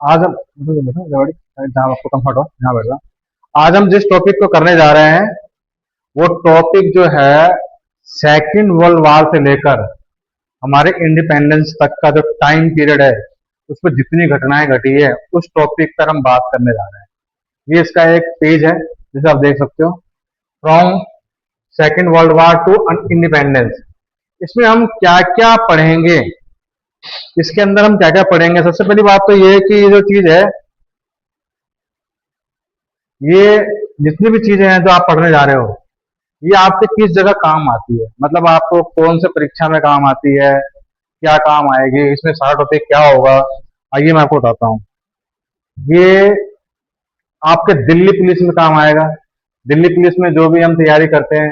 आज हम जहाँ आपको कंफर्ट हो यहाँ बैठ जाओ। आज हम जिस टॉपिक को करने जा रहे हैं वो टॉपिक जो है सेकंड वर्ल्ड वॉर से लेकर हमारे इंडिपेंडेंस तक का जो टाइम पीरियड है उसमें जितनी घटनाएं घटी है उस टॉपिक पर हम बात करने जा रहे हैं। ये इसका एक पेज है जिसे आप देख सकते हो, from second world war to independence. इसमें हम क्या क्या पढ़ेंगे, इसके अंदर हम क्या क्या पढ़ेंगे। सबसे पहली बात तो ये है कि ये जो चीज है, ये जितनी भी चीजें हैं जो आप पढ़ने जा रहे हो, ये आपके किस जगह काम आती है, मतलब आपको कौन से परीक्षा में काम आती है, क्या काम आएगी, इसमें सारा टॉपिक क्या होगा। आइए मैं आपको बताता हूँ। ये आपके दिल्ली पुलिस में काम आएगा। दिल्ली पुलिस में जो भी हम तैयारी करते हैं,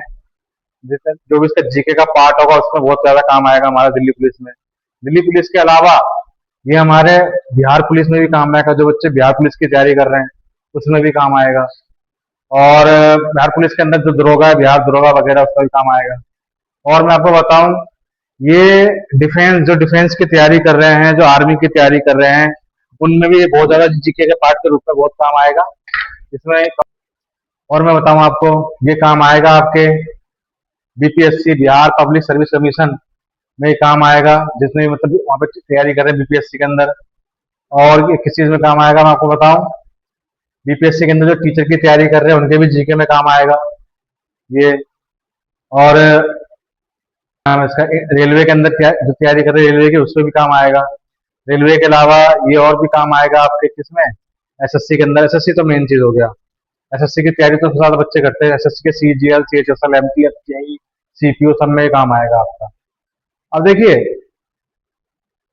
जैसे जो भी इसका जीके का पार्ट होगा उसमें बहुत ज्यादा काम आएगा हमारा दिल्ली पुलिस में। दिल्ली पुलिस के अलावा ये हमारे बिहार पुलिस में भी काम आएगा। जो बच्चे बिहार पुलिस की तैयारी कर रहे हैं उसमें भी काम आएगा। और बिहार पुलिस के अंदर जो दरोगा है, बिहार दरोगा वगैरह, उसका भी काम आएगा। और मैं आपको बताऊं, ये डिफेंस, जो डिफेंस की तैयारी कर रहे हैं, जो आर्मी की तैयारी कर रहे हैं, उनमें भी ये बहुत ज्यादा जीके के पार्ट के रूप में बहुत काम आएगा इसमें। और मैं बताऊं आपको, ये काम आएगा आपके BPSC, Bihar public service commission में काम आएगा, जिसमें मतलब वहां पे तैयारी कर रहे हैं बीपीएससी के अंदर। और ये किस चीज में काम आएगा मैं आपको बताऊं, बीपीएससी के अंदर जो टीचर की तैयारी कर रहे हैं उनके भी जीके में काम आएगा ये। और इसका रेलवे के अंदर जो तैयारी कर रहे हैं रेलवे की, उसमें भी काम आएगा। रेलवे के अलावा ये और भी काम आएगा आपके किसमें, एसएससी के अंदर। एसएससी तो मेन चीज हो गया। एसएससी की तैयारी तो ज्यादा बच्चे करते हैं। एसएससी के CGL, CHSL, MTS, JE, CPO सब में काम आएगा आपका। अब देखिए,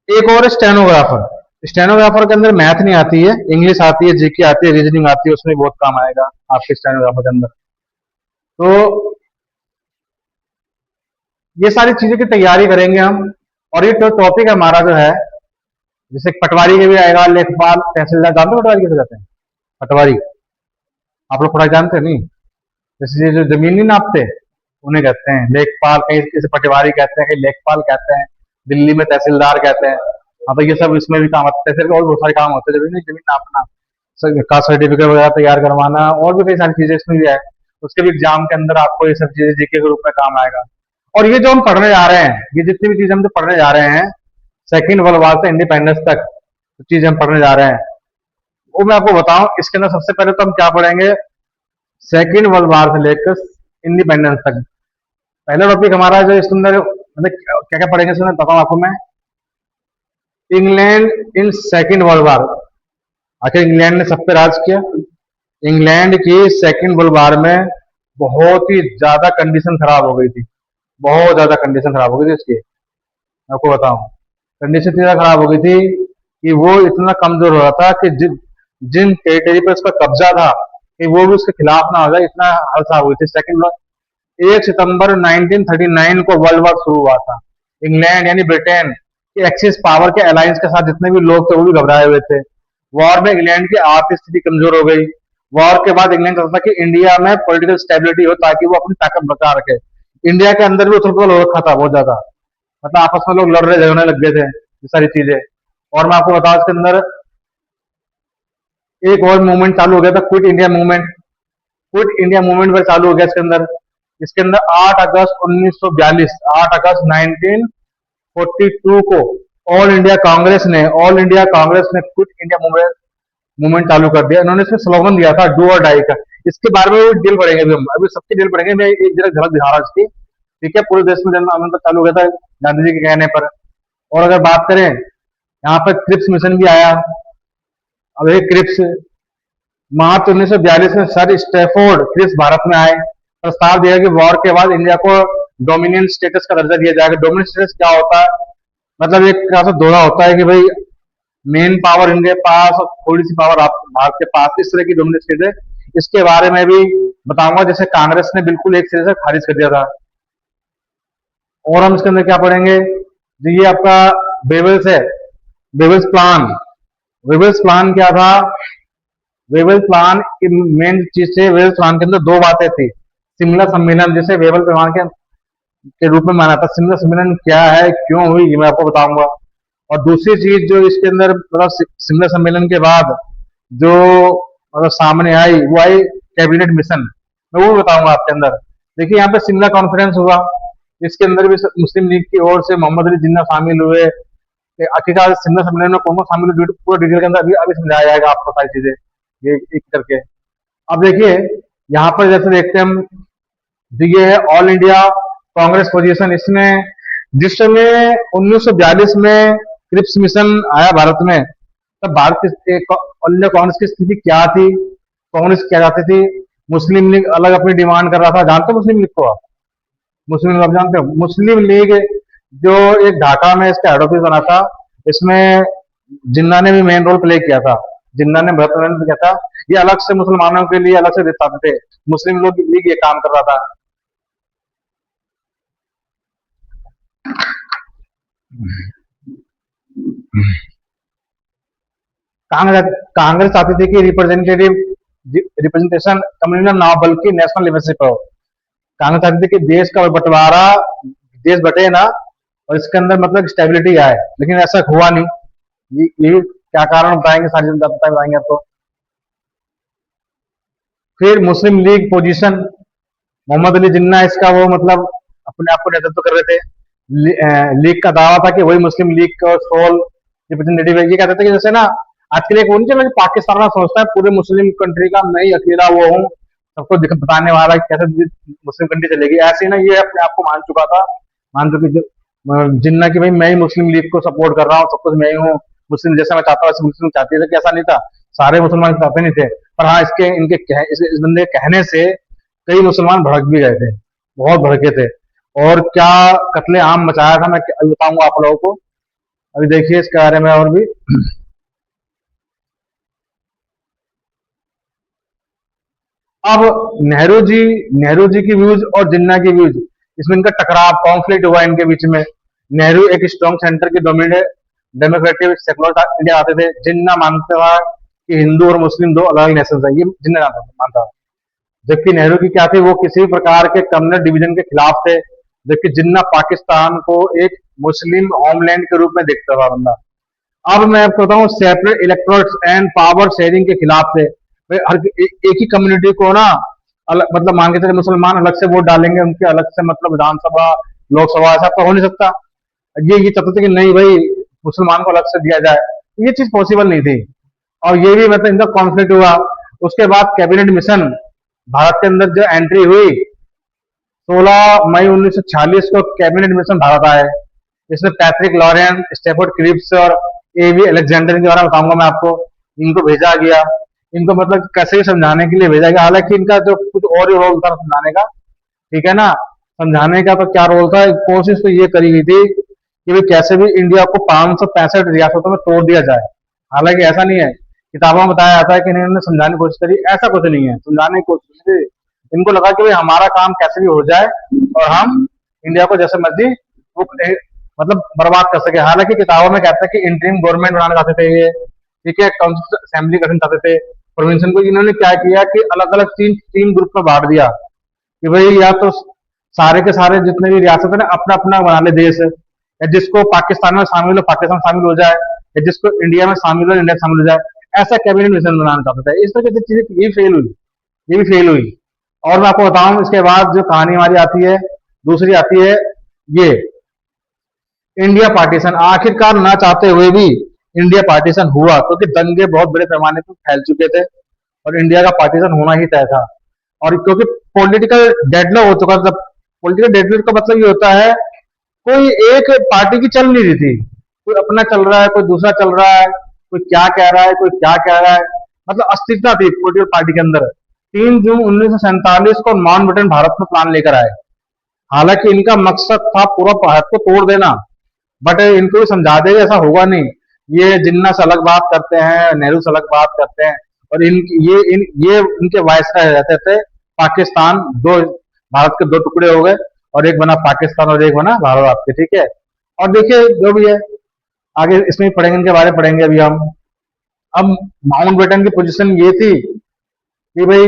एक और स्टेनोग्राफर। स्टेनोग्राफर के अंदर मैथ नहीं आती है, इंग्लिश आती है, जीके आती है, रीजनिंग आती है, उसमें बहुत काम आएगा आपके स्टेनोग्राफर के अंदर। तो ये सारी चीजों की तैयारी करेंगे हम। और ये जो टॉपिक हमारा जो है, जैसे पटवारी के भी आएगा, लेखपाल, तहसीलदार। जानते हो पटवारी किसे कहते हैं? पटवारी आप लोग थोड़ा जानते हैं नहीं? जैसे ये जो जमीन नहीं नापते उन्हें कहते हैं लेखपाल, कहीं इसे पटवारी कहते हैं, कहीं लेखपाल कहते हैं, दिल्ली में तहसीलदार कहते हैं। हाँ, तो ये सब इसमें भी काम आता है। तहसील के और बहुत सारे काम होते हैं, जमीन जमीन नापना, कास्ट सर्टिफिकेट वगैरह तैयार करवाना, और भी कई सारी चीजें इसमें भी है। उसके भी एग्जाम के अंदर आपको ये सब चीजें जीके के रूप में काम आएगा। और ये जो हम पढ़ने जा रहे हैं, ये जितनी भी चीजें हम जो पढ़ने जा रहे हैं सेकंड वर्ल्ड वॉर से इंडिपेंडेंस तक जो चीजें हम पढ़ने जा रहे हैं, वो मैं आपको बताऊं। इसके अंदर सबसे पहले तो हम क्या पढ़ेंगे, सेकंड वर्ल्ड वॉर से लेकर इंडिपेंडेंस तक। पहला टॉपिक हमारा जो इसके अंदर मतलब क्या क्या पढ़ेंगे इसमें बताऊं आपको मैं। England in second world war. आखिर इंग्लैंड ने सब पे राज किया। इंग्लैंड की सेकंड वर्ल्ड वॉर में बहुत ही ज्यादा कंडीशन खराब हो गई थी। बहुत ज्यादा कंडीशन खराब हो गई थी उसकी। मैं आपको बताऊं, कंडीशन इतनी ज्यादा खराब हो गई थी कि वो इतना कमजोर हो रहा था कि जिन टेरिटरी पर उसका कब्जा था कि वो भी उसके खिलाफ ना हो जाए, इतना हालत हो गई थी। सेकंड 1 सितंबर 1939 को वर्ल्ड वॉर शुरू हुआ था। इंग्लैंड यानी ब्रिटेन के एक्सिस पावर के अलायंस के साथ जितने भी लोग थे वो भी घबराए हुए थे। वॉर में इंग्लैंड की आर्थिक स्थिति कमजोर हो गई। वॉर के बाद इंग्लैंड चाहता था कि इंडिया में पॉलिटिकल स्टेबिलिटी हो ताकि वो अपनी ताकत बचा रखे। इंडिया के अंदर भी उथल पुथल हो रखा था बहुत ज्यादा, मतलब आपस में लोग लड़ रहे, झगड़ने लग गए थे, ये सारी चीजें। और मैं आपको बताऊं, इसके अंदर एक और मूवमेंट चालू हो गया था, quit India movement. Quit India movement पर चालू हो गया इसके अंदर। इसके अंदर 8 अगस्त 1942, 8 अगस्त 1942 को ऑल इंडिया कांग्रेस ने क्विट इंडिया मूवमेंट चालू कर दिया। इन्होंने इसमें स्लोगन दिया था, डू और डाई का। इसके बारे में भी डिटेल पढ़ेंगे अभी हम, अभी सबकी डिटेल पढ़ेंगे। मैं एक जरा झलक दिखा रहा हूं इसकी, ठीक है। पूरे देश में जन आंदोलन चालू हो गया था गांधी जी के कहने पर। और अगर बात करें, यहाँ पर क्रिप्स मिशन भी आया। अब एक क्रिप्स मार्च 1942 में सर स्टैफोर्ड क्रिप्स भारत में आए। प्रस्ताव दिया कि वॉर के बाद इंडिया को डोमिनियन स्टेटस का दर्जा दिया जाएगा। डोमिनियन स्टेटस क्या होता है, मतलब एक तरह से दोहरा होता है कि भाई मेन पावर इंडिया के पास और थोड़ी सी पावर आप भारत के पास, इस तरह की डोमिनेट स्टेट है। इसके बारे में भी बताऊंगा, जैसे कांग्रेस ने बिल्कुल एक सिरे से खारिज कर दिया था। और हम इसके अंदर क्या पढ़ेंगे जी, ये आपका वेवल्स है, वेवल्स प्लान। वेवल्स प्लान क्या था, वेवल प्लान की मेन चीज से, वेवल प्लान के अंदर दो बातें थी। शिमला सम्मेलन, जैसे वेवल प्लान के रूप में माना था। शिमला सम्मेलन क्या है, क्यों हुई, ये मैं आपको बताऊंगा। और दूसरी चीज जो इसके अंदर मतलब शिमला सम्मेलन के बाद जो मतलब सामने आई वो आई कैबिनेट मिशन। मैं वो बताऊंगा आपके अंदर। देखिए यहाँ पे शिमला कॉन्फ्रेंस हुआ, इसके अंदर भी मुस्लिम लीग की ओर से मोहम्मद अली जिन्ना शामिल हुए। आखिरकार शिमला सम्मेलन में कौन कौन शामिल हुए पूरा डिटेल के अंदर अभी अभी समझाया जाएगा आपको सारी चीजें ये एक करके। अब देखिए यहाँ पर जैसे देखते हैं हम, तो ये है ऑल इंडिया कांग्रेस पोजीशन। इसमें जिस समय 1942 में क्रिप्स मिशन आया भारत में, तब भारत की ऑल इंडिया कांग्रेस की स्थिति क्या थी, कांग्रेस क्या चाहती थी, मुस्लिम लीग अलग अपनी डिमांड कर रहा था। जानते हो मुस्लिम लीग को आप? मुस्लिम लीग आप जानते हो? मुस्लिम लीग जो एक ढाका में इसका हेड ऑफिस बना था, इसमें जिन्ना ने भी मेन रोल प्ले किया था। जिन्ना ने बहुत किया था। ये अलग से मुसलमानों के लिए अलग से दिखाते थे, मुस्लिम लोग लीग ये काम कर रहा था। कांग्रेस कांग्रेस चाहती थी कि रिप्रेजेंटेशन कम्युनल ना हो बल्कि नेशनल लीडरशिप हो। कांग्रेस चाहती थी कि देश का बंटवारा, देश बटे ना, और इसके अंदर मतलब स्टेबिलिटी आए, लेकिन ऐसा हुआ नहीं। ये क्या कारण बताएंगे, सारी जनता बताएंगे आपको। फिर मुस्लिम लीग पोजीशन, मोहम्मद अली जिन्ना इसका वो मतलब अपने आप को नेतृत्व कर रहे थे। लीग का दावा था कि वही मुस्लिम लीग का सोल रिप्रेजेंटेटिव है। ये कहते थे कि जैसे ना आजकल एक वो नहीं चला, पाकिस्तान में सोचता है पूरे मुस्लिम कंट्री का मैं ही अकेला वो हूँ, सबको बताने वाला कैसे मुस्लिम कंट्री चलेगी, ऐसे ही ना ये अपने आप को मान चुका था। मान चुकी जिन्ना की भाई मैं ही मुस्लिम लीग को सपोर्ट कर रहा हूँ, सब कुछ मैं ही हूँ, मुस्लिम जैसा मैं चाहता हूँ वैसे मुस्लिम चाहती है। ऐसा नहीं था, सारे मुसलमान चाहते नहीं थे। पर हाँ इसके इनके इस बंदे के कहने से कई मुसलमान भड़क भी गए थे, बहुत भड़के थे। और क्या कत्ले आम मचाया था मैं बताऊंगा आप लोगों को। अभी देखिए इसके बारे में और भी। अब नेहरू जी की व्यूज और जिन्ना की व्यूज, इसमें इनका टकराव कॉन्फ्लिक्ट हुआ इनके बीच में। नेहरू एक स्ट्रॉन्ग सेंटर की डोमिनेट डेमोक्रेटिक सेकुलर इंडिया आते थे। जिन्ना मानता था कि हिंदू और मुस्लिम दो अलग अलग नेशन है, ये जिन्ना मानता था। जबकि नेहरू की क्या थी, वो किसी भी प्रकार के कम्युनल डिवीजन के खिलाफ थे। जबकि जिन्ना पाकिस्तान को एक मुस्लिम होमलैंड के रूप में देखता था बंदा। अब मैं आपको बताऊं, separate electorates and power sharing के खिलाफ थे। हर एक ही कम्युनिटी को ना अलग मतलब मान के चले मुसलमान अलग से वोट डालेंगे, उनके अलग से मतलब विधानसभा लोकसभा ऐसा तो हो नहीं सकता। ये चाहते थे कि नहीं भाई मुसलमान को अलग से दिया जाए, ये चीज पॉसिबल नहीं थी। और ये भी मतलब इनका कॉन्फ्लिक्ट हुआ। उसके बाद कैबिनेट मिशन भारत के अंदर जो एंट्री हुई, 16 मई 1946 को कैबिनेट मिशन भारत आए। इसमें पैट्रिक लॉरेंस, स्टेफर्ड क्रिप्स और एवी अलेक्जेंडर के बारे में बताऊंगा मैं आपको। इनको भेजा गया, इनको मतलब कैसे भी समझाने के लिए भेजा गया। हालांकि इनका जो कुछ और ही रोल था समझाने का, ठीक है ना, समझाने का तो क्या रोल था, कोशिश तो ये करी गई थी कि भाई कैसे भी इंडिया को 565 रियासतों में तोड़ दिया जाए। हालांकि ऐसा नहीं है, किताबों में बताया जाता है कि इन्होंने समझाने की कोशिश करी, ऐसा कुछ नहीं है, समझाने की कोशिश की। इनको लगा कि भाई हमारा काम कैसे भी हो जाए और हम इंडिया को जैसे मर्जी वो मतलब बर्बाद कर सके। हालांकि किताबों में कहते हैं कि इंटरिम गवर्नमेंट बनाना चाहते थे ये, ठीक है, काउंसिल असेंबली गठन चाहते थे प्रोविंशन को। इन्होंने क्या किया कि अलग अलग तीन ग्रुप में बांट दिया कि भाई या तो सारे के सारे जितने भी रियासत है ना अपना अपना बना ले देश, या जिसको पाकिस्तान में शामिल हो पाकिस्तान शामिल हो जाए, या जिसको इंडिया में शामिल हो इंडिया शामिल हो जाए। ऐसा कैबिनेट मिशन बनाना चाहता था। इस तरह की चीजें ये फेल हुई, ये भी फेल हुई। और मैं आपको बताऊं इसके बाद जो कहानी हमारी आती है, दूसरी आती है ये इंडिया पार्टीशन। आखिरकार ना चाहते हुए भी इंडिया पार्टीशन हुआ, क्योंकि दंगे बहुत बड़े पैमाने पर फैल चुके थे और इंडिया का पार्टीशन होना ही तय था। और क्योंकि पॉलिटिकल डेडलॉक हो चुका था। पॉलिटिकल डेडलॉक का मतलब ये होता है कोई एक पार्टी की चल नहीं रही थी, कोई अपना चल रहा है, कोई दूसरा चल रहा है, कोई क्या कह रहा है, कोई क्या कह रहा है, मतलब अस्थिरता थी पॉलिटिकल पार्टी के अंदर। 3 जून 1947 को माउंटबेटन भारत में प्लान लेकर आए। हालांकि इनका मकसद था पूरा भारत को तोड़ देना, बट इनको भी समझा दे ऐसा होगा नहीं। ये जिन्ना से अलग बात करते हैं, नेहरू से अलग बात करते हैं, और ये इनके वायसराय रहते थे। पाकिस्तान दो, भारत के दो टुकड़े हो गए और एक बना पाकिस्तान और एक बना भारत आपके, ठीक है। और देखिए जो भी है आगे इसमें पढ़ेंगे, इनके बारे में पढ़ेंगे अभी हम। अब माउंटबेटन की पोजीशन ये थी कि भाई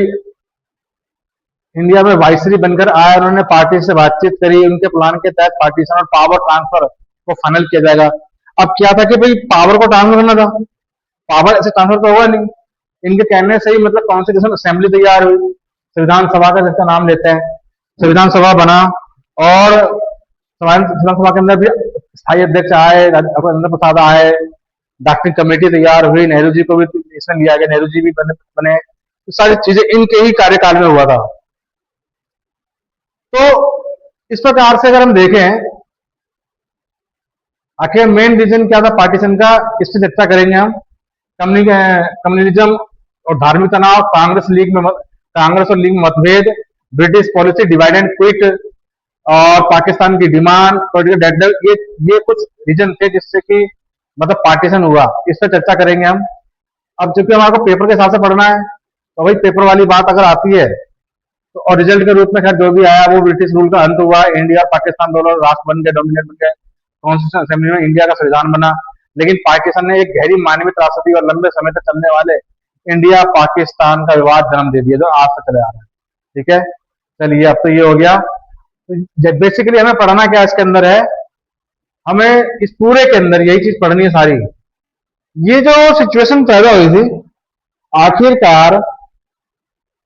इंडिया में वाइसरी बनकर आए, उन्होंने पार्टी से बातचीत करी, उनके प्लान के तहत पार्टीशन और पावर ट्रांसफर को फाइनल किया जाएगा। अब क्या था कि भाई पावर को ट्रांसफर करना था, पावर ऐसे ट्रांसफर तो होगा नहीं। इनके कहने से ही मतलब कॉन्स्टिट्यूशन असेंबली तैयार हुई, संविधान सभा का जिसका नाम लेते हैं, संविधान सभा बना। और संविधान सभा के अंदर भी स्थायी अध्यक्ष आए, राजेंद्र प्रसाद आए, डॉक्टरी कमेटी तैयार हुई, नेहरू जी को भी इसमें लिया गया, नेहरू जी भी बने। तो सारी चीजें इनके ही कार्यकाल में हुआ था। तो इस प्रकार से अगर हम देखें, आखिर मेन रीजन क्या था पार्टीशन का, इस पर चर्चा करेंगे हम। कम्युनलिज्म और धार्मिक तनाव, कांग्रेस और लीग में मतभेद, British policy divide and quit, और पाकिस्तान की डिमांड, पॉलिटिकल डेडलॉक, ये कुछ रीजन थे जिससे कि मतलब पार्टीशन हुआ। इस पर चर्चा करेंगे हम। अब चूंकि हमारे को पेपर के हिसाब से पढ़ना है, तो भाई पेपर वाली बात अगर आती है तो, और रिजल्ट के रूप में खैर जो भी आया वो ब्रिटिश रूल का अंत हुआ, इंडिया और पाकिस्तान दोनों राष्ट्र बन गए, डोमिनेट बन गए, कॉन्स्टिट्यूशन असेंबली में इंडिया का संविधान बना। लेकिन पाकिस्तान ने एक गहरी मानवीय त्रासदी और लंबे समय तक चलने वाले इंडिया पाकिस्तान का विवाद जन्म दे दिया, जो आज तक चले आ रहा है। ठीक है, चलिए अब तो ये हो गया। तो बेसिकली हमें पढ़ना क्या इसके अंदर है, हमें इस पूरे के अंदर यही चीज पढ़नी है सारी। ये जो सिचुएशन पैदा हुई थी, आखिरकार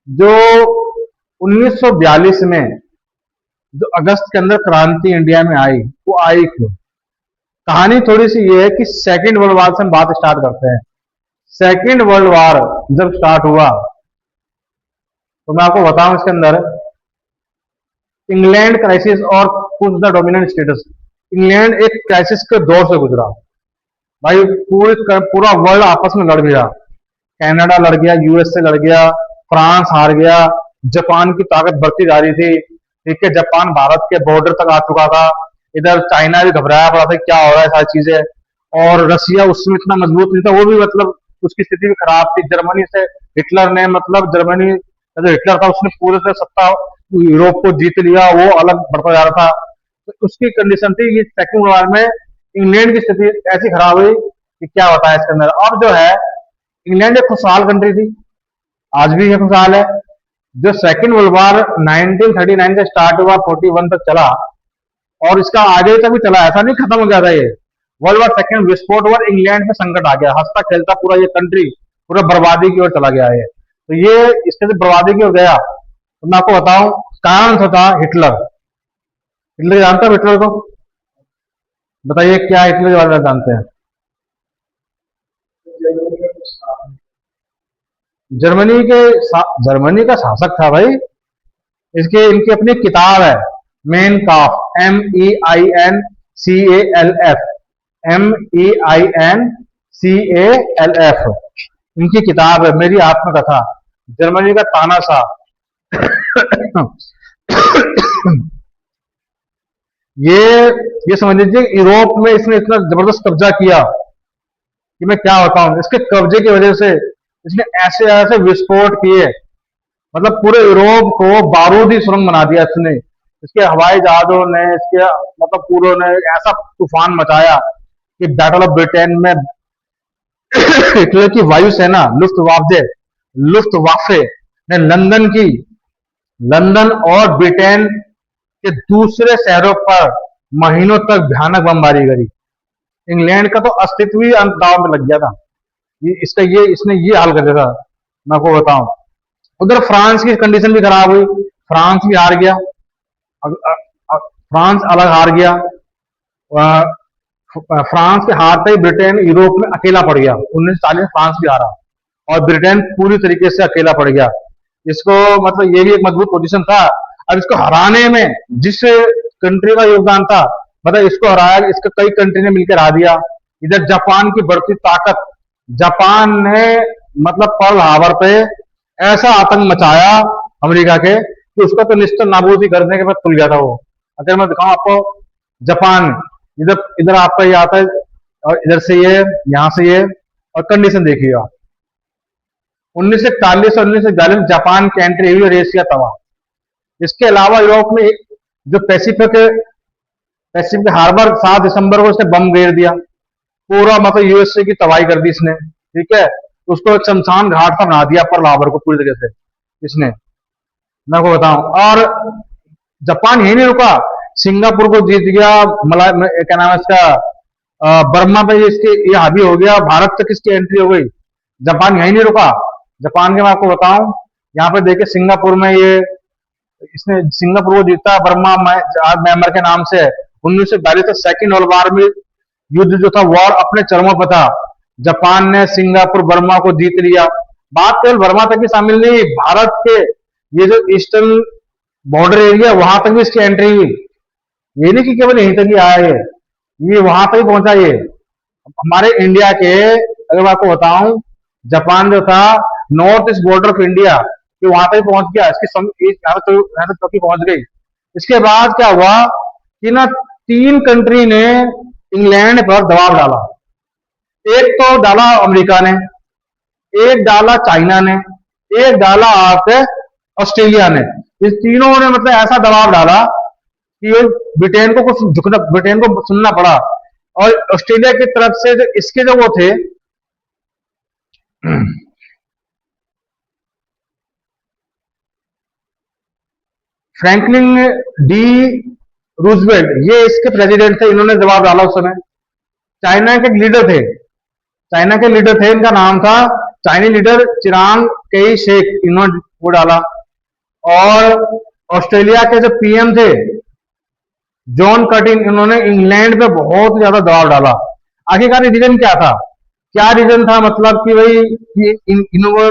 जो 1942 में जो अगस्त के अंदर क्रांति इंडिया में आई, वो आई क्यों? कहानी थोड़ी सी ये है कि सेकेंड वर्ल्ड वॉर से हम बात स्टार्ट करते हैं। सेकेंड वर्ल्ड वॉर जब स्टार्ट हुआ, तो मैं आपको बताऊं इसके अंदर इंग्लैंड क्राइसिस और push the dominant status. England एक क्राइसिस के दौर से गुजरा भाई, पूरा वर्ल्ड आपस में लड़ गया। कनाडा लड़ गया, यूएस से लड़ गया, फ्रांस हार गया, जापान की ताकत बढ़ती जा रही थी। ठीक है, जापान भारत के बॉर्डर तक आ चुका था, इधर चाइना भी घबराया पड़ा था क्या हो रहा है सारी चीजें। और रसिया उसमें इतना मजबूत नहीं था, वो भी मतलब उसकी स्थिति भी खराब थी। जर्मनी से हिटलर ने, मतलब जर्मनी का जो हिटलर था उसने पूरे से सत्ता यूरोप को जीत लिया, वो अलग बढ़ता जा रहा था। तो उसकी कंडीशन थी कि सेकंड वर्ल्ड वॉर में इंग्लैंड की स्थिति ऐसी खराब हुई कि क्या बताया इसके अंदर। अब जो है, इंग्लैंड एक खुशहाल कंट्री थी, आज भी है खुशहाल है। जो सेकंड वर्ल्ड वॉर 1939 से स्टार्ट हुआ, 41 तक चला, और इसका आगे तक भी चला, ऐसा नहीं खत्म हो गया था ये। वर्ल्ड वॉर सेकंड विस्फोट हुआ, इंग्लैंड में संकट आ गया, हंसता खेलता पूरा ये कंट्री पूरा बर्बादी की ओर चला गया है। तो ये इसके से बर्बादी की ओर गया, तो मैं आपको बताऊं कारण था हिटलर। हिटलर जानते हो हिटलर को? बताइए क्या हिटलर के बारे में जानते हैं? जर्मनी का शासक था भाई। इसके इनकी अपनी किताब है, मेन काफ, MEINCALF, MEINCALF, इनकी किताब है, मेरी आत्मकथा, जर्मनी का तानाशाह। ये समझ लीजिए यूरोप में इसने इतना जबरदस्त कब्जा किया कि मैं क्या बताऊं। इसके कब्जे की वजह से इसने ऐसे ऐसे विस्फोट किए, मतलब पूरे यूरोप को बारूदी सुरंग बना दिया इसने। इसके हवाई जहाजों ने, इसके मतलब पूरों ने ऐसा तूफान मचाया कि बैटल ऑफ ब्रिटेन में हिटलर की वायुसेना लुफ्टवाफे ने लंदन और ब्रिटेन के दूसरे शहरों पर महीनों तक भयानक बमबारी करी। इंग्लैंड का तो अस्तित्व ही अंत दांव में लग गया था। इसने ये हाल कर दिया था, मैं आपको बताऊं। उधर फ्रांस की कंडीशन भी खराब हुई, फ्रांस भी हार गया। फ्रांस अलग हार गया। फ्रांस के हारते ही ब्रिटेन यूरोप में अकेला पड़ गया। 1940 फ्रांस भी हारा और ब्रिटेन पूरी तरीके से अकेला पड़ गया। इसको मतलब ये भी एक मजबूत पोजीशन था। अब इसको हराने में जिस कंट्री का योगदान था, मतलब इसको हराया, इसको कई कंट्री ने मिलकर हरा दिया। इधर जापान की बढ़ती ताकत, जापान ने मतलब पर्ल हार्बर पे ऐसा आतंक मचाया अमेरिका के कि उसका तो निश्चित नाबूदी करने के बाद खुल गया था वो। अगर मैं दिखाऊं आपको, जापान इधर इधर आपका ये आता है, और इधर से ये, यहां से ये, और कंडीशन देखिएगा। 1941 और 1942 में जापान की एंट्री हुई और एशिया तबाह। इसके अलावा यूरोप में जो पैसिफिक हार्बर 7 दिसंबर को इसने बम गिर दिया, पूरा मतलब यूएसए की तबाही कर दी इसने। ठीक है, उसको एक शमशान घाट सा बना दिया पर्ल हार्बर को पूरी तरीके से इसने, मैं आपको बताऊं। और जापान यही नहीं रुका, सिंगापुर को जीत गया, क्या नाम है इसका, बर्मा पे इसके ये हावी हो गया, भारत तक इसकी एंट्री हो गई। जापान यहीं नहीं रुका। जापान के मैं आपको बताऊं, यहाँ पे देखिए सिंगापुर में ये इसने सिंगापुर को जीता, बर्मा म्यांमार के नाम से। 1942 तक सेकेंड वर्ल्ड वार में युद्ध जो था, वॉर अपने चरमों पर था। जापान ने सिंगापुर बर्मा को जीत लिया। बात केवल बर्मा तक ही शामिल नहीं, भारत के ये जो ईस्टर्न बॉर्डर एरिया, वहां तक भी इसकी एंट्री हुई। ये नहीं कि केवल यहीं तक ही आया ये वहां तक ही पहुंचा ये। हमारे इंडिया के, अगर मैं आपको बताऊं, जापान जो था north east border of India, कि वहां तक पहुंच गया, इसकी यहाँ तक चौकी पहुंच गई। इसके बाद क्या हुआ कि ना, तीन कंट्री ने इंग्लैंड पर दबाव डाला। एक तो डाला अमेरिका ने, एक डाला चाइना ने, एक डाला आपके ऑस्ट्रेलिया ने। इस तीनों ने मतलब ऐसा दबाव डाला कि ब्रिटेन को कुछ झुकना, ब्रिटेन को सुनना पड़ा। और ऑस्ट्रेलिया की तरफ से जो इसके जो वो थे फ्रैंकलिन डी रूजवेल्ट, ये इसके प्रेसिडेंट थे, इन्होंने जवाब डाला उस समय। चाइना के लीडर थे, चाइना के लीडर थे, इनका नाम था चाइनीज लीडर चिरांग कई शेख, इन्होंने वो डाला। और ऑस्ट्रेलिया के जो पीएम थे जॉन कर्टिन, इन्होंने इंग्लैंड पे बहुत ज्यादा दबाव डाला। आखिरकार रीजन क्या था? क्या रीजन था? मतलब कि भाई इन्होंने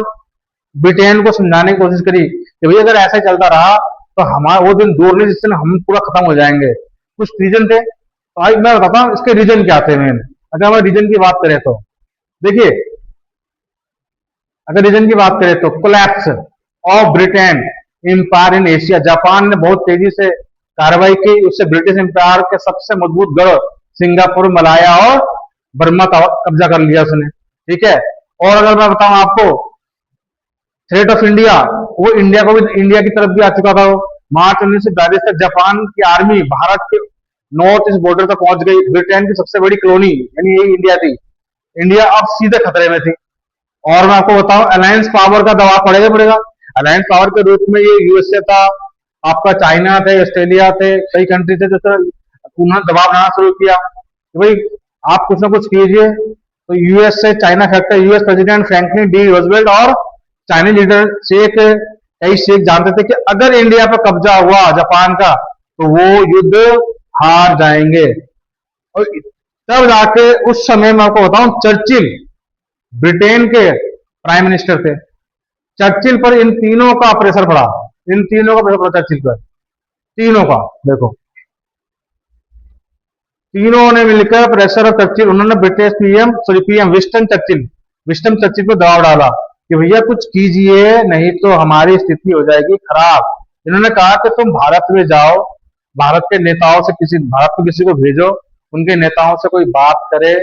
ब्रिटेन को समझाने की कोशिश करी कि भाई अगर ऐसा चलता रहा तो हमारा वो दिन दूर नहीं जिस दिन हम पूरा खत्म हो जाएंगे। कुछ रीजन थे, तो आज मैं बताता हूँ इसके रीजन क्या थे मेन। अगर हम रीजन की बात करें तो देखिए, अगर रीजन की बात करें तो collapse of Britain empire in Asia, Japan ने बहुत तेजी से कार्रवाई की, उससे ब्रिटिश एम्पायर के सबसे मजबूत गढ़ सिंगापुर, मलाया और बर्मा का कब्जा कर लिया उसने। ठीक है। और अगर मैं बताऊं आपको थ्रेट ऑफ इंडिया, वो इंडिया को भी, इंडिया की तरफ भी आ चुका था। वो मार्च 1942 तक जापान की आर्मी भारत के नॉर्थ ईस्ट बॉर्डर तक पहुंच गई। ब्रिटेन की सबसे बड़ी कॉलोनी यानी यही इंडिया थी। इंडिया अब सीधे खतरे में थी। और मैं आपको बताऊं, अलायंस पावर का दबाव पड़ेगा पड़ेगा। अलायंस पावर के रूप में ये यूएसए था, आपका चाइना थे, ऑस्ट्रेलिया थे, कई कंट्री थे, जो उन्होंने दबाव बनाना शुरू किया कि भाई आप कुछ ना कुछ कीजिए। तो यूएस से China factor, US president Franklin D Roosevelt और चाइनीज लीडर कई शेख जानते थे कि अगर इंडिया पर कब्जा हुआ जापान का तो वो युद्ध हार जाएंगे। और तब जाके उस समय मैं आपको बताऊं, चर्चिल ब्रिटेन के प्राइम मिनिस्टर थे। चर्चिल पर इन तीनों का प्रेशर पड़ा, इन तीनों का प्रेशर पड़ा चर्चिल पर, तीनों का। देखो, तीनों ने मिलकर प्रेशर ऑफ चर्चिल, उन्होंने ब्रिटिश पीएम विस्टन चर्चिल पर दबाव डाला कि भैया कुछ कीजिए, नहीं तो हमारी स्थिति हो जाएगी खराब। इन्होंने कहा कि तुम भारत में जाओ, भारत के नेताओं से भारत में किसी को भेजो, उनके नेताओं से कोई बात करे।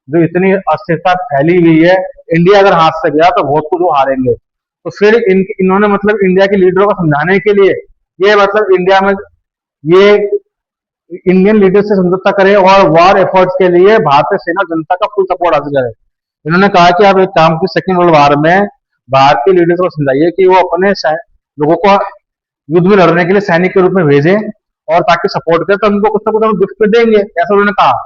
जो इतनी अस्थिरता फैली हुई है, इंडिया अगर हाथ से गया तो बहुत कुछ वो हारेंगे। तो फिर इन्होंने मतलब इंडिया के लीडरों को समझाने के लिए ये मतलब इंडिया में ये इंडियन लीडर से समझौता करे और वॉर एफर्ट्स के लिए भारतीय सेना जनता का फुल सपोर्ट हासिल करे। इन्होंने कहा कि आप एक काम की, सेकेंड वर्ल्ड वॉर में भारतीय लीडर्स को समझाइए कि वो अपने लोगों को युद्ध में लड़ने के लिए सैनिक के रूप में भेजें और ताकि सपोर्ट करें, तो उनको कुछ ना कुछ हम गिफ्ट देंगे, ऐसा उन्होंने कहा।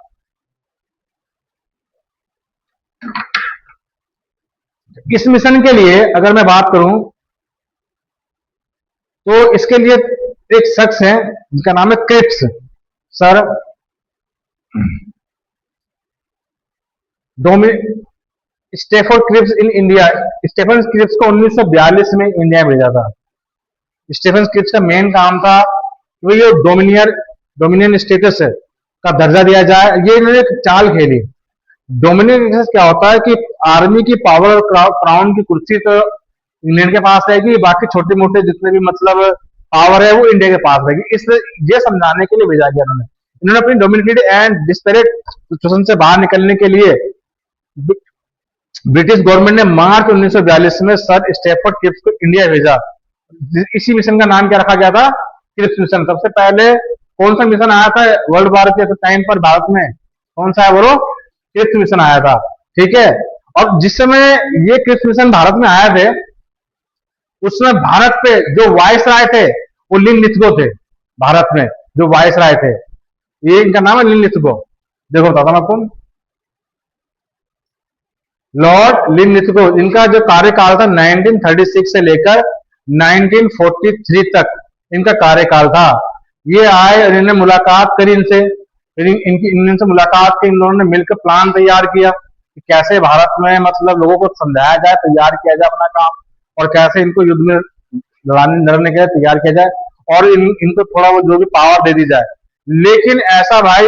इस मिशन के लिए अगर मैं बात करूं तो इसके लिए एक शख्स है जिनका नाम है Cripps sir Stephen Cripps in India. Stephen Cripps को 1942 में इंडिया भेजा था। स्टेफन क्रिप्स का मेन काम था कि वो ये डोमिनियन स्टेटस का दर्जा दिया जाए। ये इन्होंने एक चाल खेली। डोमिनियन स्टेटस क्या होता है कि आर्मी की पावर और क्राउन की कुर्सी तो इंग्लैंड के पास रहेगी, बाकी छोटे मोटे जितने भी मतलब पावर है वो इंडिया के पास रहेगी। इसलिए ये समझाने के लिए भेजा गया इन्होंने अपनी डोमिनिकेट एंड डिस्पेरेट सिचुएशन से बाहर निकलने के लिए ब्रिटिश गवर्नमेंट ने मार्च 1942 में सर स्टेफर्ड क्रिप्स को इंडिया भेजा। इसी मिशन का नाम क्या रखा गया था? Cripps mission. सबसे पहले कौन सा मिशन आया था वर्ल्ड वॉर के टाइम पर भारत में? कौन सा है वो? क्रिप्स मिशन आया था। ठीक है। और जिस समय ये क्रिप्स मिशन भारत में आए थे, उसमें भारत पे जो वायस राय थे वो लिन लिथगो थे। भारत में जो वायस राय थे, ये इनका नाम है लिन लिथगो। देखो बताता हूं आपको, लॉर्ड लिनलिथगो, इनका जो कार्यकाल था 1936 से लेकर 1943 तक इनका कार्यकाल था। ये आए, इन्होंने मुलाकात करी इनसे, फिर इनसे मुलाकात की, इन लोगों ने मिलकर प्लान तैयार किया कि कैसे भारत में मतलब लोगों को समझाया जाए, तैयार किया जाए अपना काम, और कैसे इनको युद्ध में लड़ने के लिए तैयार किया जाए, और इनको थोड़ा बहुत जो भी पावर दे दी जाए। लेकिन ऐसा भाई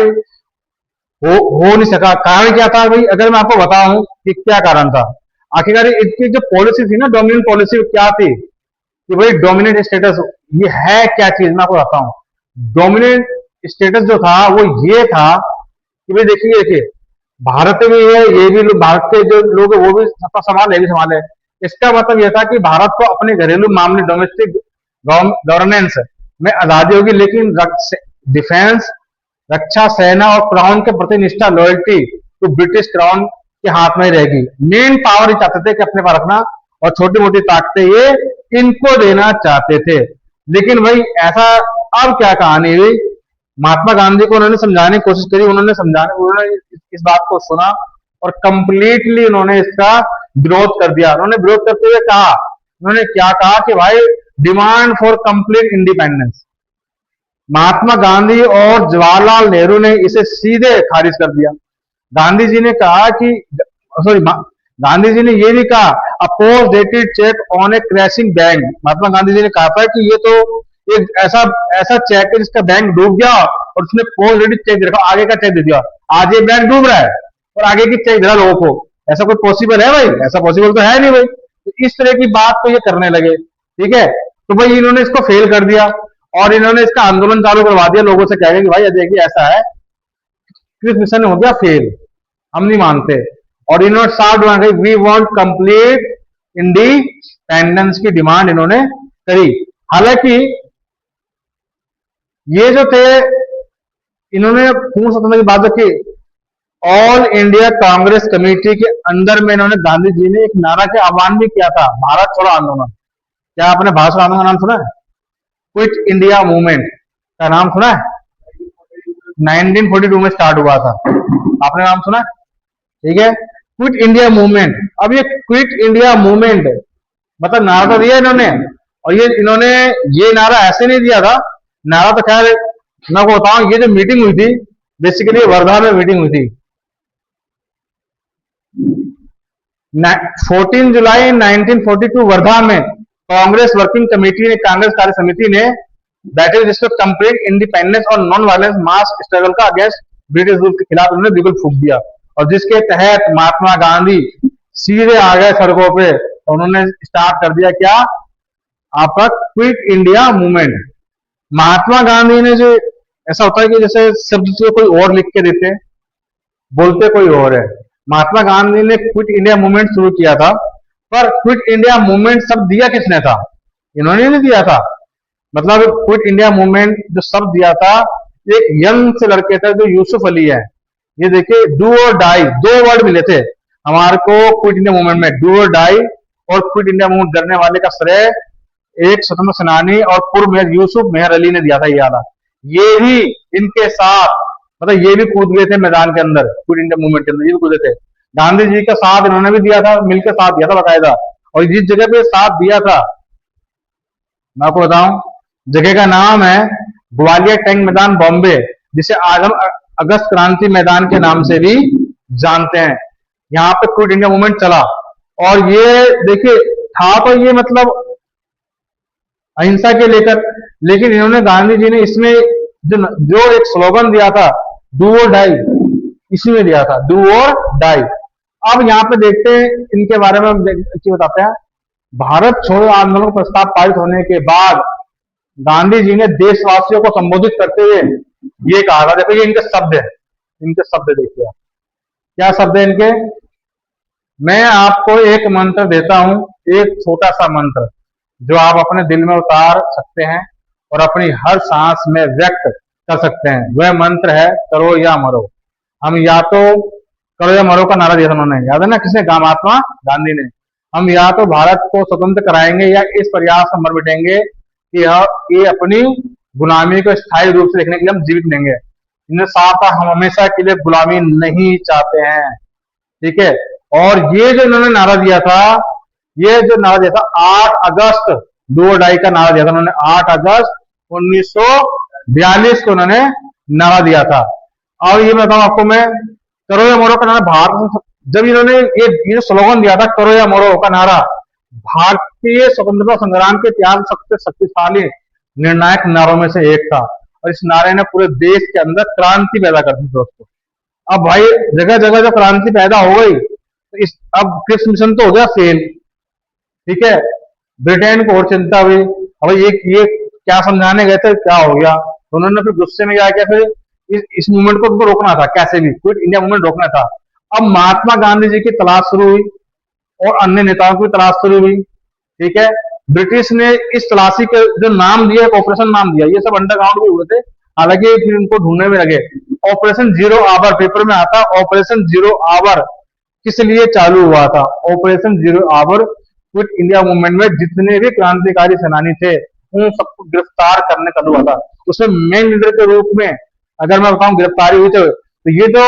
हो नहीं सका। कारण क्या था भाई, अगर मैं आपको बताऊं कि क्या कारण था, आखिरकार इनकी जो पॉलिसी थी ना, डोमिनेंट पॉलिसी क्या थी कि भाई डोमिनेंट स्टेटस ये है क्या चीज, मैं आपको बताता हूँ। डोमिनेंट स्टेटस जो था वो ये था कि भाई देखिए देखिए, भारत में ये भी लोग, भारत के जो लोग हैं वो भी सबका सवाल है, भी सवाल है। इसका मतलब यह था कि भारत को अपने घरेलू मामले, डोमेस्टिक गवर्नेंस में आजादी होगी, लेकिन डिफेंस, रक्षा, सेना और क्राउन के प्रति निष्ठा, लॉयल्टी तो ब्रिटिश क्राउन के हाथ में ही रहेगी। मेन पावर ही चाहते थे कि अपने पास रखना, और छोटी मोटी ताकतें ये इनको देना चाहते थे। लेकिन भाई ऐसा, अब क्या कहानी हुई, महात्मा गांधी को उन्होंने समझाने की कोशिश करी, उन्होंने इस बात को सुना और कंप्लीटली उन्होंने इसका विरोध कर दिया। उन्होंने विरोध करते हुए कहा, उन्होंने क्या कहा कि भाई demand for complete independence. Mahatma Gandhi और जवाहरलाल नेहरू ने इसे सीधे खारिज कर दिया। गांधी जी ने कहा कि, सॉरी, गांधी जी ने यह भी कहा, a post dated cheque on a crashing bank. Mahatma Gandhi ji ने कहा था कि ये तो एक ऐसा ऐसा चेक है जिसका बैंक डूब गया और उसने पोस्ट डेटेड चेक दे रखा, आगे का चेक दे दिया। आज ये बैंक डूब रहा है और आगे की चेक दे रहा लोगों को। ऐसा कोई पॉसिबल है भाई? ऐसा पॉसिबल तो है नहीं भाई। तो इस तरह की बात को ये करने लगे, ठीक है। तो भाई इन्होंने इसको फेल कर दिया और इन्होंने इसका आंदोलन चालू करवा दिया, लोगों से कह रहे कि भाई देखिए ऐसा है, क्रिस मिशन हो गया फेल, हम नहीं मानते। और इन्होंने स्टार्ट हुआ कि वी वांट कंप्लीट इंडिपेंडेंस की डिमांड इन्होंने करी। हालांकि ये जो थे, इन्होंने पूर्ण स्वतंत्रता की बात रखी। ऑल इंडिया कांग्रेस कमेटी के अंदर में इन्होंने, गांधी जी ने एक नारा के आह्वान भी किया था, भारत छोड़ो आंदोलन। क्या आपने भारत छोड़ो आंदोलन का नाम सुना है? क्विट इंडिया मूवमेंट का नाम सुना है? 1942 में स्टार्ट हुआ था, आपने नाम सुना है? ठीक है, क्विट इंडिया मूवमेंट। अब ये क्विट इंडिया मूवमेंट मतलब नारा तो दिया इन्होंने, और ये इन्होंने ये नारा ऐसे नहीं दिया था। नारा तो खैर मैं को बताऊं, ये जो मीटिंग हुई थी बेसिकली वर्धा में मीटिंग हुई थी। 14 जुलाई 1942 वर्धा में कांग्रेस वर्किंग कमेटी ने, कांग्रेस कार्य समिति ने, दैट इज जिसको कंप्लीट इंडिपेंडेंस और नॉन वायलेंस मास स्ट्रगल का अगेंस्ट ब्रिटिश रूल के खिलाफ उन्होंने बिल्कुल फूंक दिया। और जिसके तहत महात्मा गांधी सीधे आ गए सड़कों पे, उन्होंने स्टार्ट कर दिया क्या, आपका quit India movement. Mahatma Gandhi ने जो, ऐसा होता है कि जैसे शब्द से कोई और लिख के देते, बोलते कोई और है। महात्मा गांधी ने क्विट इंडिया मूवमेंट शुरू किया था, पर क्विट इंडिया मूवमेंट शब्द दिया किसने था? इन्होंने नहीं दिया था। मतलब क्विट इंडिया मूवमेंट जो शब्द दिया था, एक यंग से लड़के थे जो यूसुफ अली है। ये देखिए, डू और डाई, दो वर्ड मिले थे हमारे को क्विट इंडिया मूवमेंट में, डू और डाई। और क्विट इंडिया मूवमेंट करने वाले का श्रेय एक स्वतंत्र सेनानी और पूर्व मेयर यूसुफ मेहर अली ने दिया था। ये वाला, ये भी इनके साथ, मतलब ये भी कूद गए थे मैदान के अंदर, क्विट इंडिया मूवमेंट के अंदर ये भी कूदे थे। गांधी जी का साथ इन्होंने भी दिया था, मिलकर साथ दिया था बाकायदा। और जिस जगह पे साथ दिया था, मैं आपको बताऊं, जगह का नाम है ग्वालियर टैंक मैदान, बॉम्बे, जिसे आज हम अगस्त क्रांति मैदान के नाम से भी जानते हैं। यहाँ पे क्विट इंडिया मूवमेंट चला। और ये देखिए, था तो ये मतलब अहिंसा के लेकर, लेकिन इन्होंने, गांधी जी ने इसमें जो एक स्लोगन दिया था, डू और डाई, इसी में दिया था, डू और डाई। अब यहाँ पे देखते हैं इनके बारे में, बताते हैं। भारत छोड़ो आंदोलन का प्रस्ताव पारित होने के बाद गांधी जी ने देशवासियों को संबोधित करते हुए ये कहा था, देखो ये इनके शब्द है, इनके शब्द देखिए, क्या शब्द है इनके। मैं आपको एक मंत्र देता हूं, एक छोटा सा मंत्र जो आप अपने दिल में उतार सकते हैं और अपनी हर सांस में व्यक्त कर सकते हैं। वह मंत्र है करो या मरो। हम या तो करो या मरो का नारा दिया था उन्होंने, याद है ना, किसने? महात्मा गांधी ने। हम या तो भारत को स्वतंत्र कराएंगे या इस प्रयास में मर मिटेंगे कि ये अपनी गुलामी को स्थायी रूप से देखने के लिए हम जीवित लेंगे। इन्हें साफ था, हम हमेशा के लिए गुलामी नहीं चाहते हैं, ठीक है। और ये जो इन्होंने नारा दिया था, ये जो नारा दिया था 8 अगस्त 2 का नारा दिया था उन्होंने, 8 अगस्त 1942 को उन्होंने नारा दिया था। और ये बताऊं आपको मैं, करो या मरो का नारा भारत, जब इन्होंने ये स्लोगन दिया था करो या मरो का नारा, भारतीय स्वतंत्रता संग्राम के इतिहास सबसे शक्तिशाली निर्णायक नारों में से एक था। और इस नारे ने पूरे देश के अंदर क्रांति पैदा कर दी दोस्तों। अब भाई जगह जगह जो क्रांति पैदा हो गई, तो इस अब क्रिप्स मिशन तो हो गया फेल, ठीक है। ब्रिटेन को और चिंता हुई, अब ये क्या समझाने गए थे, क्या हो गया, तो उन्होंने फिर गुस्से में क्या किया, फिर इस मूवमेंट को उनको रोकना था, कैसे भी क्विट इंडिया मूवमेंट रोकना था। अब महात्मा गांधी जी की तलाश शुरू हुई और अन्य नेताओं की तलाश शुरू हुई, ठीक है। ब्रिटिश ने इस तलाशी के जो नाम दिया, ऑपरेशन नाम दिया, ये सब अंडरग्राउंड भी हुए थे, हालांकि फिर उनको ढूंढने में लगे। ऑपरेशन जीरो आवर पेपर में आता, ऑपरेशन जीरो आवर किस लिए चालू हुआ था? Operation zero hour quit India movement में जितने भी क्रांतिकारी सेनानी थे उन सबको गिरफ्तार करने का हुआ था। उसमें मेन लीडर के रूप में अगर मैं बताऊं गिरफ्तारी हुई, तो ये जो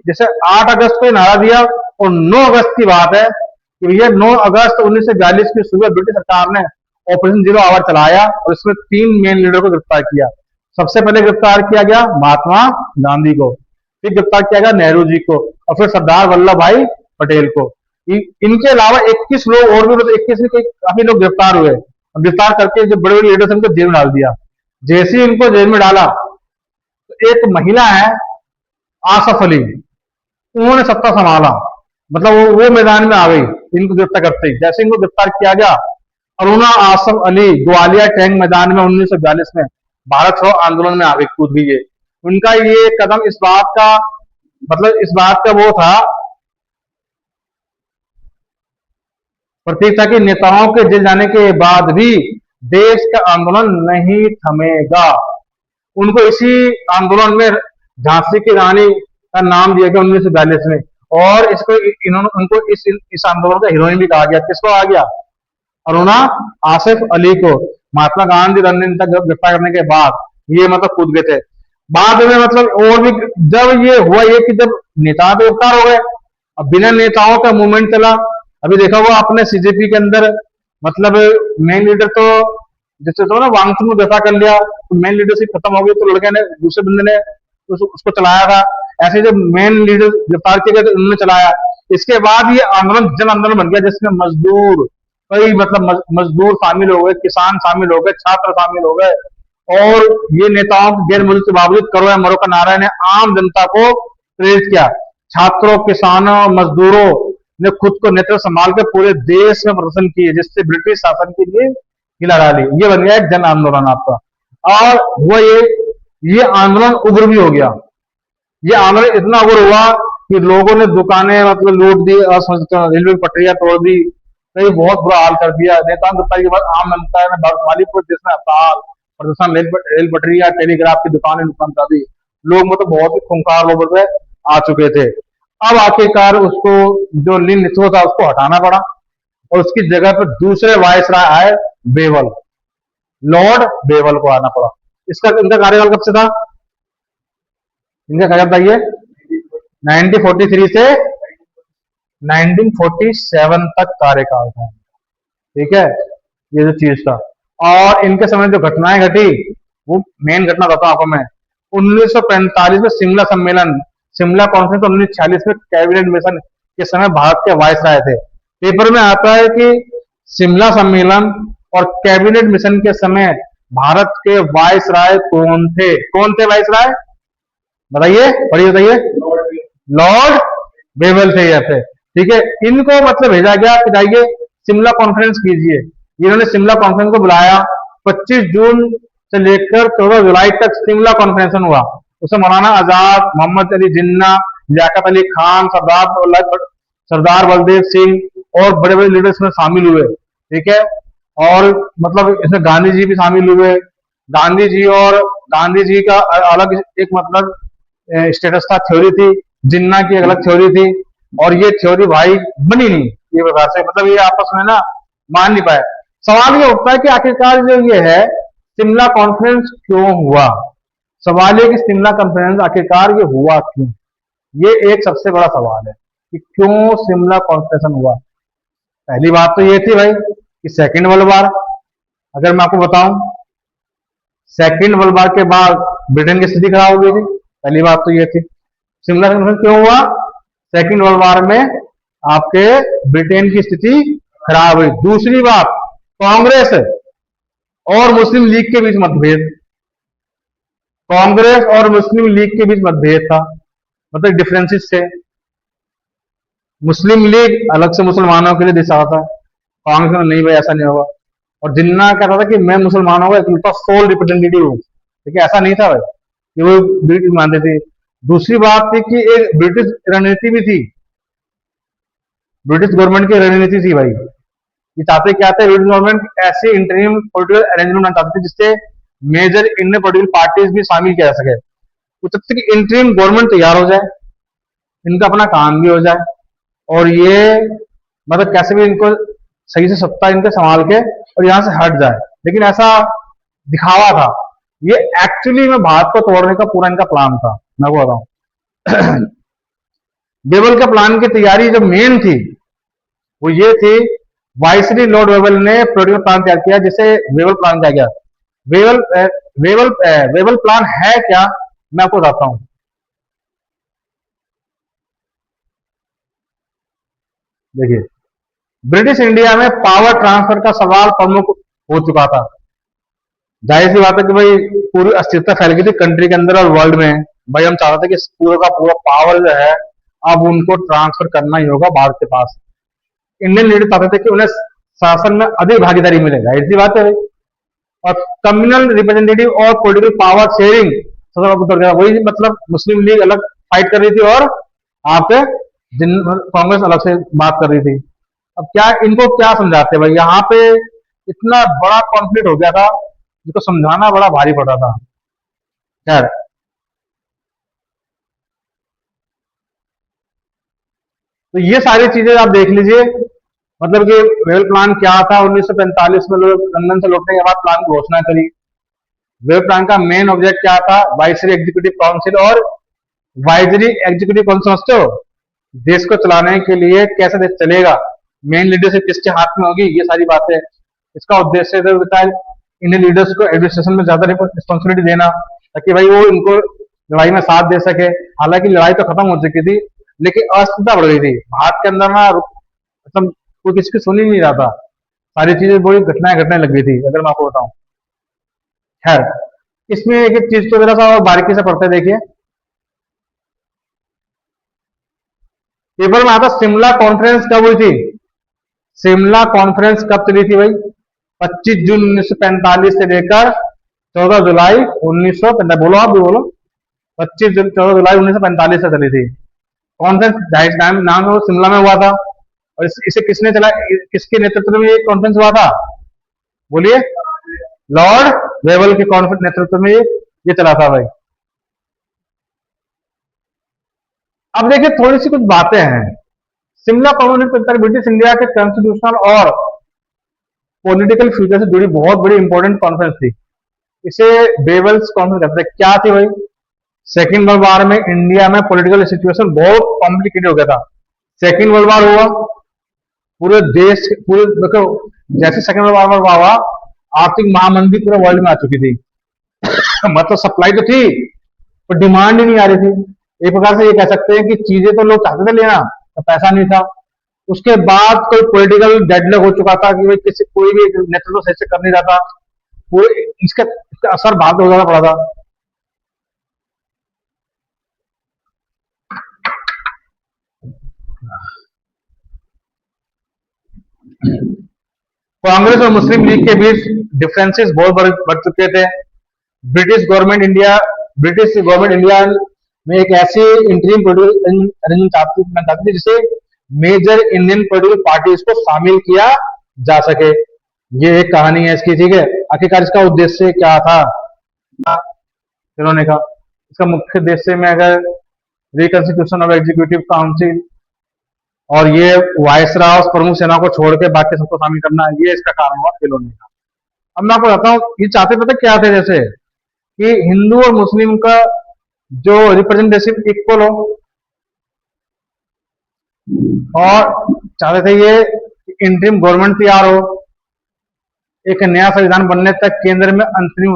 जैसे 8 अगस्त को नारा दिया और 9 अगस्त की बात है कि ये 9 अगस्त 1942 की सुबह ब्रिटिश सरकार ने ऑपरेशन जीरो आवर चलाया और इसमें 3 मेन लीडर को गिरफ्तार किया। सबसे पहले गिरफ्तार किया गया महात्मा गांधी को, फिर गिरफ्तार किया गया नेहरू जी को, और फिर सरदार वल्लभ भाई पटेल को। इनके अलावा 21 लोग और भी, मतलब 21 में काफी लोग गिरफ्तार हुए। गिरफ्तार करके जो बड़े बड़े लीडर्स उनको जेल में डाल दिया। जैसे ही इनको जेल में डाला, तो एक महिला है आसफ अली, उन्होंने सत्ता संभाला, मतलब वो मैदान में आ गई इनको गिरफ्तार करते ही। जैसे इनको गिरफ्तार किया गया, अरुणा आसफ अली ग्वालियर टैंक मैदान में 1942 में भारत छोड़ो आंदोलन में आगे कूद गई है। उनका ये कदम इस बात का, मतलब इस बात का वो था, प्रतीक था कि नेताओं के जेल जाने के बाद भी देश का आंदोलन नहीं थमेगा। उनको इसी आंदोलन में झांसी की रानी का नाम दिया गया 1942 में, और इसको इन्होंने उनको इस आंदोलन का हीरोइन भी कहा गया। किसको आ गया? अरुणा आसिफ अली को। महात्मा गांधी रणनीति तक गिरफ्तार करने के बाद ये मतलब कूद गए थे। बाद में मतलब और भी जब ये हुआ, ये कि जब नेता तो गिरफ्तार हो गए, अब बिना नेताओं का मूवमेंट चला। अभी देखा हुआ अपने सीजेपी के अंदर, मतलब मेन लीडर तो जैसे तो ना वांगचुक ने गिरफ्तार कर लिया, तो मेन लीडरशिप खत्म हो गई, तो लड़के ने दूसरे बंदे ने उसको चलाया था। ऐसे जब मेन लीडर गिरफ्तार किए गए तो उन्होंने चलाया। इसके बाद ये आंदोलन जन आंदोलन बन गया, जिसमें मजदूर कई मतलब मजदूर शामिल हो गए, किसान शामिल हो गए, छात्र शामिल हो गए, और ये नेताओं की गैर मौजूदगी के बावजूद करो या मरो का नारा ने आम जनता को प्रेरित किया। छात्रों, किसानों, मजदूरों ने खुद को नेतृत्व संभाल कर पूरे देश में प्रदर्शन किए, जिससे ब्रिटिश शासन के लिए हिला डाली। ये बन गया एक जन आंदोलन आपका। और वो ये आंदोलन उग्र भी हो गया। ये आंदोलन इतना उग्र हुआ कि लोगों ने दुकानें मतलब लूट दी, रेलवे की पटरियां तोड़ दी, कई बहुत बुरा हाल कर दिया। नेताओं की गिरफ्तारी के बाद आम जनता ने भारत पूरे देश में हड़ताल, प्रदर्शन, रेल पटरियां, टेलीग्राफ की दुकानें नुकसान कर दी। लोग मतलब बहुत ही खूंखार लोग पे आ चुके थे। अब आखिरकार उसको जो लीन नेतृत्व था उसको हटाना पड़ा, और उसकी जगह पर दूसरे वायसराय आए, बेवल, लॉर्ड बेवल को आना पड़ा। इनका कार्यकाल कब से था? इनका कार्यकाल था ये 1943 से 1947 तक कार्यकाल था, ठीक है। ये जो चीज था, और इनके समय जो घटनाएं घटी, वो मेन घटना बताता हूं आपको मैं। 1945 में शिमला सम्मेलन, शिमला कॉन्फ्रेंस, 1946 में कैबिनेट मिशन के समय भारत के वायसराय थे। पेपर में आता है कि शिमला सम्मेलन और कैबिनेट मिशन के समय भारत के वायसराय कौन थे? कौन थे वायसराय? बताइए, पढ़िए बताइए। लॉर्ड बेवल थे ये थे, ठीक है। इनको मतलब भेजा गया कि जाइए शिमला कॉन्फ्रेंस कीजिए। इन्होंने शिमला कॉन्फ्रेंस को बुलाया। 25 जून से लेकर 14 जुलाई तक शिमला कॉन्फ्रेंस हुआ। उसमें मौलाना आजाद, मोहम्मद अली जिन्ना, लियाकत अली खान, सरदार बलदेव सिंह और बड़े बड़े लीडर्स में शामिल हुए, ठीक है। और मतलब इसमें गांधी जी भी शामिल हुए। गांधी जी का अलग एक मतलब स्टेटस था, थ्योरी थी। जिन्ना की अलग थ्योरी थी, और ये थ्योरी भाई बनी नहीं ये प्रकार से, मतलब ये आपस में ना मान नहीं पाए। सवाल ये उठता है कि आखिरकार जो ये है शिमला कॉन्फ्रेंस क्यों हुआ? सवाल ये कि शिमला कॉन्फ्रेंस आखिरकार ये हुआ क्यों? ये एक सबसे बड़ा सवाल है। कि क्यों शिमला कॉन्फ्रेंस हुआ। पहली बात तो ये थी भाई कि सेकेंड वर्ल्ड वार, अगर मैं आपको बताऊं, सेकेंड वर्ल्ड वार के बाद ब्रिटेन की स्थिति खराब हो गई थी। पहली बात तो ये थी। शिमला कॉन्फ्रेंस क्यों हुआ? सेकेंड वर्ल्ड वार में आपके ब्रिटेन की स्थिति खराब हुई। दूसरी बात, कांग्रेस और मुस्लिम लीग के बीच मतभेद, कांग्रेस और मुस्लिम लीग के बीच मतभेद था, मतलब डिफरेंसेस थे। मुस्लिम लीग अलग से मुसलमानों के लिए दिशा था, कांग्रेस में नहीं भाई ऐसा नहीं होगा। और जिन्ना कहता था कि मैं मुसलमानों का इकलौता सोल रिप्रेजेंटेटिव हूँ, लेकिन ऐसा नहीं था भाई कि वो ब्रिटिश मानते थे। दूसरी बात थी कि एक ब्रिटिश रणनीति भी थी, ब्रिटिश गवर्नमेंट की रणनीति थी भाई। ये चाहते क्या थे, ब्रिटिश गवर्नमेंट ऐसे इंटरिम पॉलिटिकल अरेंजमेंट बनाना चाहते थे जिससे मेजर इंडियन पॉलिटिकल पार्टीज भी शामिल किया जा सके। वो चाहते थे कि इंटरिम गवर्नमेंट तैयार हो जाए, इनका अपना काम भी हो जाए, और ये मतलब कैसे भी इनको सही से सत्ता इनके संभाल के और यहाँ से हट जाए। लेकिन ऐसा दिखावा था, ये एक्चुअली में भारत को तोड़ने का पूरा इनका प्लान था। मैं वो बताऊं बेबल के प्लान की तैयारी जो मेन थी वो ये थी, वाइसरी लॉर्ड वेबल ने पॉलिटिकल प्लान तैयार किया जिसे वेबल प्लान कहा गया। वेबल वेबल वेबल प्लान है क्या, मैं आपको बताता हूं। देखिए, ब्रिटिश इंडिया में पावर ट्रांसफर का सवाल प्रमुख हो चुका था। जाहिर सी बात है कि भाई पूरी अस्थिरता फैल गई थी कंट्री के अंदर और वर्ल्ड में। भाई हम चाहते थे कि पूरा का पूरा पावर जो है अब उनको ट्रांसफर करना ही होगा भारत के पास। इंडियन लीडर चाहते थे कि उन्हें शासन में अधिक भागीदारी मिले, जाहिर सी बात है भाई। और कम्युनल रिप्रेजेंटेटिव और पॉलिटिकल पावर शेयरिंग वही, मतलब मुस्लिम लीग अलग फाइट कर रही थी और आपके कांग्रेस अलग से बात कर रही थी। अब क्या इनको क्या समझाते भाई, यहाँ पे इतना बड़ा कॉन्फ्लिक्ट हो गया था जिसको समझाना बड़ा भारी पड़ा था। खैर, तो ये सारी चीजें आप देख लीजिए, मतलब कि वेल प्लान क्या था। 1945 में लोग लंदन से लौटने के बाद प्लान की घोषणा करी। वेल प्लान का मेन ऑब्जेक्ट क्या था, वाइसरी एग्जीक्यूटिव काउंसिल और वाइजरी एग्जीक्यूटिव काउंसिल, समझते हो, देश को चलाने के लिए कैसे देश चलेगा, मेन लीडरशिप किसके हाथ में होगी, ये सारी बातें। इसका उद्देश्य तो होता है इंडियन लीडर्स को एडमिनिस्ट्रेशन में ज्यादा रिस्पॉन्सिबिलिटी देना, ताकि भाई वो इनको लड़ाई में साथ दे सके। हालांकि लड़ाई तो खत्म हो चुकी थी, लेकिन अस्थिरता बढ़ गई थी भारत के अंदर ना, मतलब कोई किसी की सुन ही नहीं रहा था। सारी चीजें बड़ी घटनाएं घटने लग गई थी, अगर मैं आपको बताऊं। खैर, इसमें एक एक चीज को जरा सा और बारीकी से पढ़ते देखिए। पेपर में आता शिमला कॉन्फ्रेंस कब हुई थी। शिमला कॉन्फ्रेंस कब चली थी भाई, 25 जून 1945 से लेकर 14 जुलाई 1945, बोलो आप भी बोलो, 25 जून 14 जुलाई 1945 से चली थी कॉन्फ्रेंस। जाहिर नाम है वो शिमला में हुआ था। और इसे किसने चला, किसके नेतृत्व में ये कॉन्फ्रेंस हुआ था, बोलिए। लॉर्ड वेबल के कॉन्फ्रेंस नेतृत्व में ये चला था भाई। अब देखिए थोड़ी सी कुछ बातें हैं। शिमला कॉन्फ्रेंस ब्रिटिश इंडिया के कॉन्स्टिट्यूशनल और पॉलिटिकल फ्यूचर से जुड़ी बहुत बड़ी इंपॉर्टेंट कॉन्फ्रेंस थी। इसे बेवल्स कॉन्फ्रेंस कहते हैं। क्या थी भाई, सेकेंड वर्ल्ड वार में इंडिया में पॉलिटिकल सिचुएशन बहुत कॉम्प्लिकेटेड हो गया था। सेकेंड वर्ल्ड वार हुआ, पूरे देश पूरे देखो, जैसे सेकेंड वर्ल्ड वार हुआ आर्थिक महामंदी पूरे वर्ल्ड में आ चुकी थी। मतलब सप्लाई तो थी पर डिमांड ही नहीं आ रही थी। एक प्रकार से ये कह सकते हैं कि चीजें तो लोग चाहते थे लेना, तो पैसा नहीं था। उसके बाद कोई पॉलिटिकल डेडलॉक हो चुका था कि भाई किसी कोई भी नेतृत्व सही से कर नहीं रहा था। पूरे इसका असर भारत में ज्यादा पड़ा था। कांग्रेस और मुस्लिम लीग के बीच डिफरेंसेस बहुत बढ़ चुके थे। ब्रिटिश गवर्नमेंट इंडिया में एक ऐसी इंटरिम अरेंजमेंट चाहती थी जिसे मेजर इंडियन पॉलिटिकल पार्टीज को शामिल किया जा सके। ये एक कहानी है इसकी, ठीक है। आखिरकार इसका उद्देश्य क्या था, इन्होंने कहा इसका मुख्य उद्देश्य में अगर रिकंस्टिट्यूशन ऑफ एग्जीक्यूटिव काउंसिल और ये वायसराय प्रमुख सेना को छोड़ के बाकी सबको शामिल करना, ये इसका कारण हुआ खिलौने का। अब मैं आपको बताता हूँ ये चाहते पता क्या थे, जैसे कि हिंदू और मुस्लिम का जो रिप्रेजेंटेशन इक्वल हो, और चाहते थे ये इंटरिम गवर्नमेंट तैयार हो, एक नया संविधान बनने तक केंद्र में अंतरिम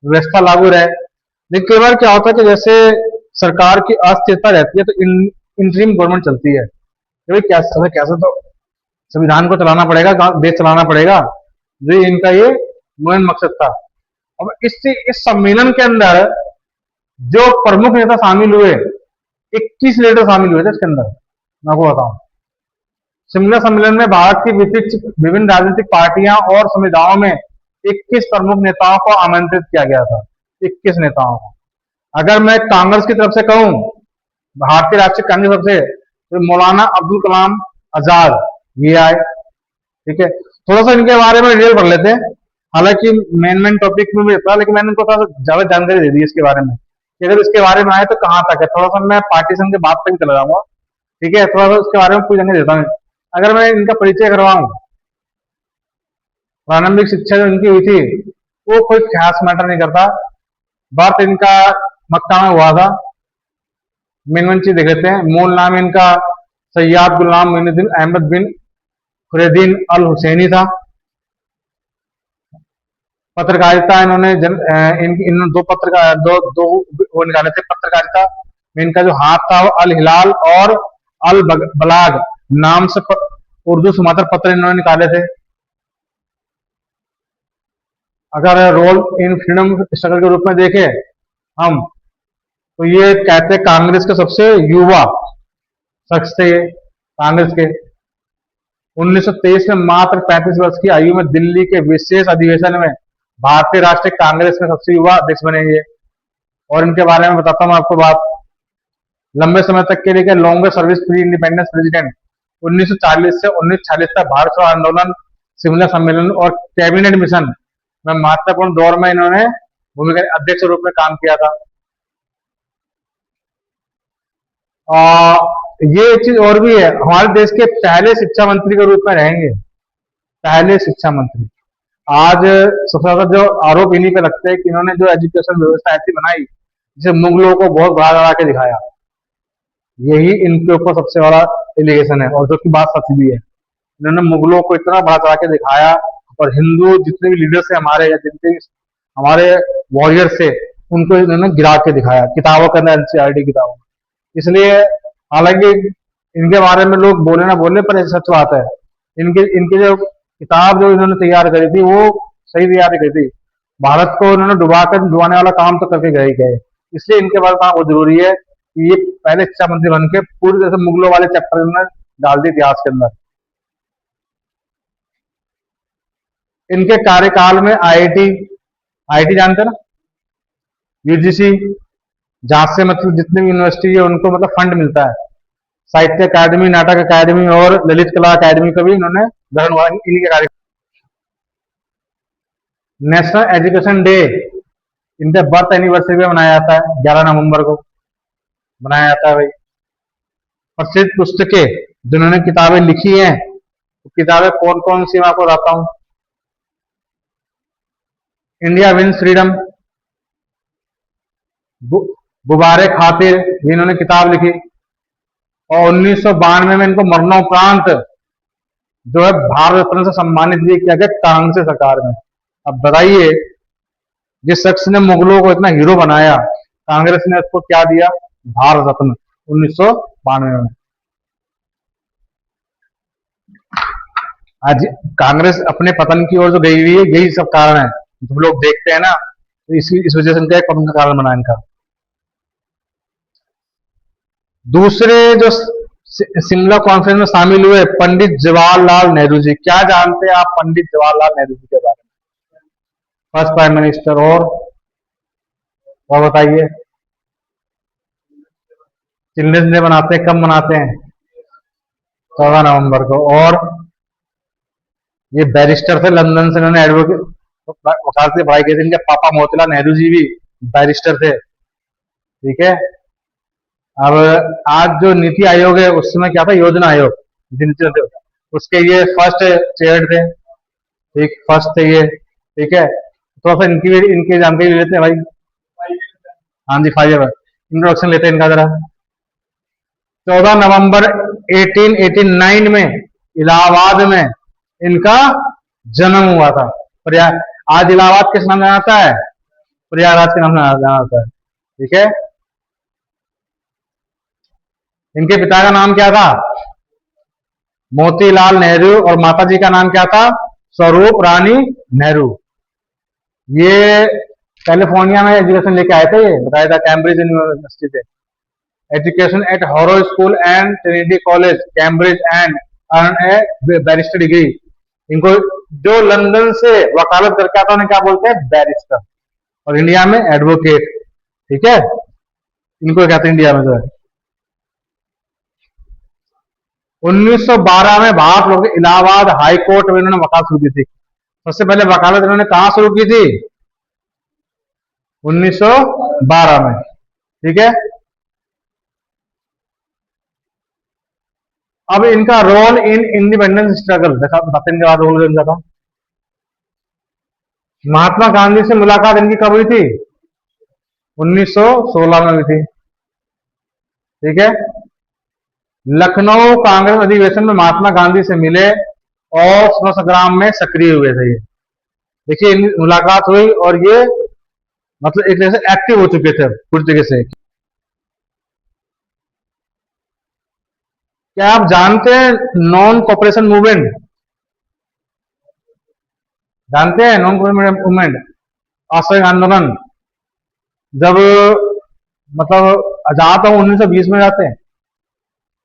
व्यवस्था लागू रहे। लेकिन कई बार क्या होता है कि जैसे सरकार की अस्थिरता रहती है तो इंटरिम गवर्नमेंट चलती है, तो भाई कैसे कैसे तो संविधान को चलाना पड़ेगा, देश चलाना पड़ेगा, जो इनका ये मेन मकसद था। अब इस सम्मेलन के अंदर जो प्रमुख नेता शामिल हुए, 21 लीडर शामिल हुए थे इसके अंदर, मैं आपको बताऊं। शिमला सम्मेलन में भारत की विभिन्न राजनीतिक पार्टियां और समुदायों में 21 प्रमुख नेताओं को आमंत्रित किया गया था। 21 नेताओं को। अगर मैं कांग्रेस की तरफ से कहूं, भारतीय राष्ट्रीय कांग्रेस की तरफ से, तो मौलाना अब्दुल कलाम आजाद ये आए। ठीक है, थोड़ा सा इनके बारे में डिटेल पढ़ लेते हैं। हालांकि मेन टॉपिक में भी था, लेकिन मैंने इनको थोड़ा सा ज्यादा जानकारी दे दी इसके बारे में कि अगर इसके बारे में आए तो कहाँ तक है। थोड़ा सा मैं पार्टीशन के बाद तक चला जाऊंगा। ठीक है, थोड़ा सा उसके बारे में पूरी जानकारी देता हूँ। अगर मैं इनका परिचय करवाऊं, प्रारंभिक शिक्षा जो इनकी हुई थी वो कोई खास मैटर नहीं करता। बात इनका मक्का में हुआ था। मेन चीज देख लेते हैं। मूल नाम इनका सैयद गुलाम मोइनुद्दीन अहमद बिन फरीदीन अल हुसैनी था। पत्रकारिता इन्होंने इन दो पत्रकार दो वो निकाले थे पत्रकारिता में। इनका जो हाथ था वो अल हिलाल और अल बलाग नाम से उर्दू समाचार पत्र इन्होंने निकाले थे। अगर रोल इन फ्रीडम स्ट्रगल के रूप में देखें हम, तो ये कहते हैं कांग्रेस के सबसे युवा शख्स थे ये कांग्रेस के। 1923 में मात्र 35 वर्ष की आयु में दिल्ली के विशेष अधिवेशन में भारतीय राष्ट्रीय कांग्रेस में सबसे युवा अध्यक्ष बने ये। और इनके बारे में बताता हूं आपको बात। लंबे समय तक के लिए longest service pre independence president, 1940 से 1946 तक भारत छोड़ो आंदोलन, शिमला सम्मेलन और कैबिनेट मिशन में महत्वपूर्ण दौर में इन्होंने भूमिका अध्यक्ष के रूप में काम किया था। ये एक चीज और भी है, हमारे देश के पहले शिक्षा मंत्री के रूप में रहेंगे, पहले शिक्षा मंत्री। आज सबसे ज्यादा जो आरोप इन्हीं पे लगते हैं कि इन्होंने जो एजुकेशन व्यवस्था ऐसी बनाई जिसे मुगलों को बहुत बढ़ा चढ़ा के दिखाया। यही इनके ऊपर सबसे बड़ा एलिगेशन है, और जो कि बात सच भी है। इन्होंने मुगलों को इतना बढ़ा चढ़ा के दिखाया, और हिंदू जितने भी लीडर्स है हमारे, या जितने हमारे वॉरियर से, उनको इन्होंने गिरा के दिखाया किताबों के अंदर, एनसीईआरटी किताबों में। इसलिए हालांकि इनके बारे में लोग बोले ना बोले, पर सच बात है। इनके इनके जो किताब जो इन्होंने तैयार करी थी वो सही तैयार करी थी। भारत को इन्होंने डुबाने वाला काम तो करके गए गए। इसलिए इनके बारे में बहुत जरूरी है कि ये पहले शिक्षा मंत्री बन के पूरी तरह से मुगलों वाले चैप्टर में डाल दी इतिहास के अंदर। इनके कार्यकाल में आईआईटी, आईआईटी जानते ना, यूजीसी, जहां से मतलब जितनी भी यूनिवर्सिटी है उनको मतलब फंड मिलता है। साहित्य अकादमी, नाटक अकादमी और ललित कला अकादमी का भी इन्होंने गठन हुआ इन्हीं के कार्य। नेशनल एजुकेशन डे इनके बर्थ एनिवर्सरी में मनाया जाता है, 11 नवंबर को मनाया जाता है भाई। प्रसिद्ध पुस्तकें जिन्होंने किताबें लिखी हैं, तो किताबें कौन कौन सी मैं आपको बताता हूं। इंडिया विंस फ्रीडम, गुब्बारे खातिर भी इन्होंने किताब लिखी। और 1992 में इनको मरणोपरांत जो है भारत रत्न से सम्मानित भी किया गया कांग्रेस सरकार में। अब बताइए, जिस शख्स ने मुगलों को इतना हीरो बनाया, कांग्रेस ने उसको क्या दिया? भारत रत्न 1992 में। आज कांग्रेस अपने पतन की ओर जो गई हुई है, यही सब कारण है जो लोग देखते हैं ना, तो इस वजह से इनका पतन का कारण बना इनका। दूसरे जो शिमला कॉन्फ्रेंस में शामिल हुए, पंडित जवाहरलाल नेहरू जी। क्या जानते हैं आप पंडित जवाहरलाल नेहरू जी के बारे में? First prime minister. और बताइए, चिल्ड्रंस डे मनाते हैं, कब मनाते हैं? 14 नवंबर को। और ये बैरिस्टर थे, लंदन से इन्होंने एडवोकेट वकालत की पढ़ाई की थी। इनके पापा मोतीलाल नेहरू जी भी बैरिस्टर थे। ठीक है। अब आज जो नीति आयोग है, उस समय क्या था? योजना आयोग, उसके ये फर्स्ट चेयर थे। ठीक, फर्स्ट थे ये। ठीक है, थोड़ा सा इनकी जानकारी लेते हैं भाई। हाँ जी, 5 इंट्रोडक्शन लेते हैं इनका जरा। 14 नवंबर 1889 में इलाहाबाद में इनका जन्म हुआ था। आज इलाहाबाद किस नाम से जाना जाता है? प्रयागराज के नाम से जाना जाता है। ठीक है। इनके पिता का नाम क्या था? मोतीलाल नेहरू। और माता जी का नाम क्या था? स्वरूप रानी नेहरू। ये कैलिफोर्निया में एजुकेशन लेके आए थे, ये बताया था, कैम्ब्रिज यूनिवर्सिटी से। Education at Harrow school and Trinity college Cambridge and earn a barrister degree. इनको जो लंदन से वकालत करके आता है उन्हें क्या बोलते हैं? बैरिस्टर। और इंडिया में एडवोकेट। ठीक है, इनको कहते हैं इंडिया में जो है। 1912 में भारत लोग इलाहाबाद हाई कोर्ट में इन्होंने वकालत शुरू की थी। सबसे पहले वकालत इन्होंने कहां शुरू की थी? 1912 में। ठीक है। अब इनका रोल इन इंडिपेंडेंस स्ट्रगल देखा, बताते इनके बाद रोल इनका था। महात्मा गांधी से मुलाकात इनकी कब हुई थी? 1916 में हुई थी। ठीक है। लखनऊ कांग्रेस अधिवेशन में महात्मा गांधी से मिले और स्वतंत्रता संग्राम में सक्रिय हुए थे। ये देखिए, मुलाकात हुई और ये मतलब एक तरह से एक्टिव हो चुके थे पूरी तरीके से। क्या आप जानते हैं नॉन कॉपरेशन मूवमेंट? जानते हैं नॉन कॉपरेशन मूवमेंट? असहयोग आंदोलन जब मतलब आजाद तो 1920 में जाते हैं,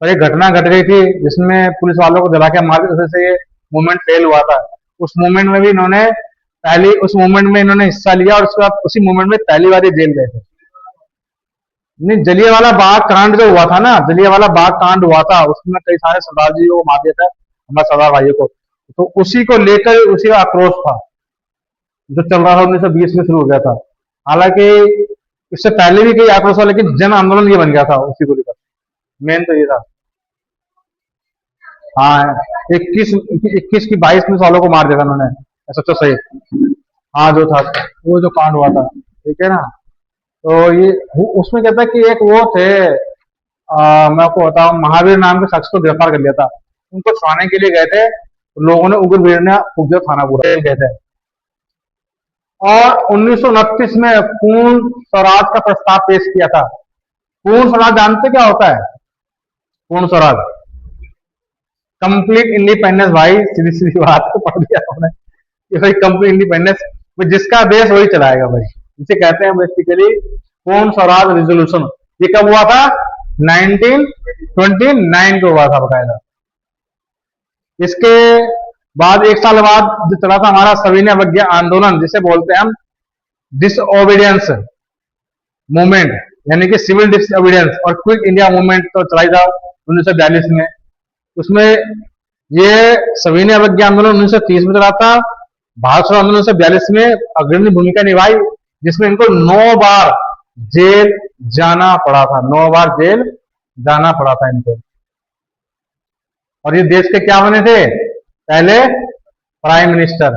पर एक घटना घट गई थी जिसमें पुलिस वालों को जला के मार के वजह से ये मूवमेंट फेल हुआ था। उस मूवमेंट में भी इन्होंने हिस्सा लिया और उसके बाद उसी मूवमेंट में पहली बार ये जेल गए थे। नहीं, जलियांवाला बाग कांड जो हुआ था ना, जलियांवाला बाग कांड हुआ था, उसमें कई सारे सरदार जी को मार दिया था, हमारे सरदार भाइयों को। तो उसी को लेकर उसी का आक्रोश था जो चल रहा था, 1920 में शुरू हो गया था। हालांकि इससे पहले भी कई आक्रोश था, लेकिन जन आंदोलन ये बन गया था उसी को लेकर। मेन तो ये था। हाँ, 21 की 22 पुलिस वालों को मार दिया था उन्होंने, सच्चो सही। हाँ, जो था वो जो कांड हुआ था। ठीक है ना। तो ये उसमें कहता है कि एक वो थे, मैं आपको बताऊं, महावीर नाम के शख्स को गिरफ्तार कर लिया था। उनको छुड़ाने के लिए गए थे, तो लोगों ने उग्र भीड़ ने फूंक दिया थाना पूरा, गए थे। और 1929 में पूर्ण स्वराज का प्रस्ताव पेश किया था। पूर्ण स्वराज जानते क्या होता है? पूर्ण स्वराज, कंप्लीट इंडिपेंडेंस। भाई सीधी सीधी बात तो पढ़ दिया आपने कि भाई कंप्लीट इंडिपेंडेंस, जिसका देश वही चलाएगा भाई, इसे कहते हैं बेसिकली पूर्ण स्वराज रिजोल्यूशन। ये कब हुआ था? 1929 को हुआ था बकायदा। इसके बाद एक साल बाद जो चला था हमारा सविनय अवज्ञा आंदोलन, जिसे बोलते हैं हम डिसओबीडियंस मूवमेंट, यानी कि सिविल डिसओबीडियंस, और क्विट इंडिया मूवमेंट तो चलाई था 1942 में। उसमें ये सविनय अवज्ञा आंदोलन 1930 में चला था। भारत छोड़ो आंदोलन 1942 में अग्रणी भूमिका निभाई, जिसमें इनको 9 बार जेल जाना पड़ा था। 9 बार जेल जाना पड़ा था इनको। और ये देश के क्या बने थे? पहले प्राइम मिनिस्टर।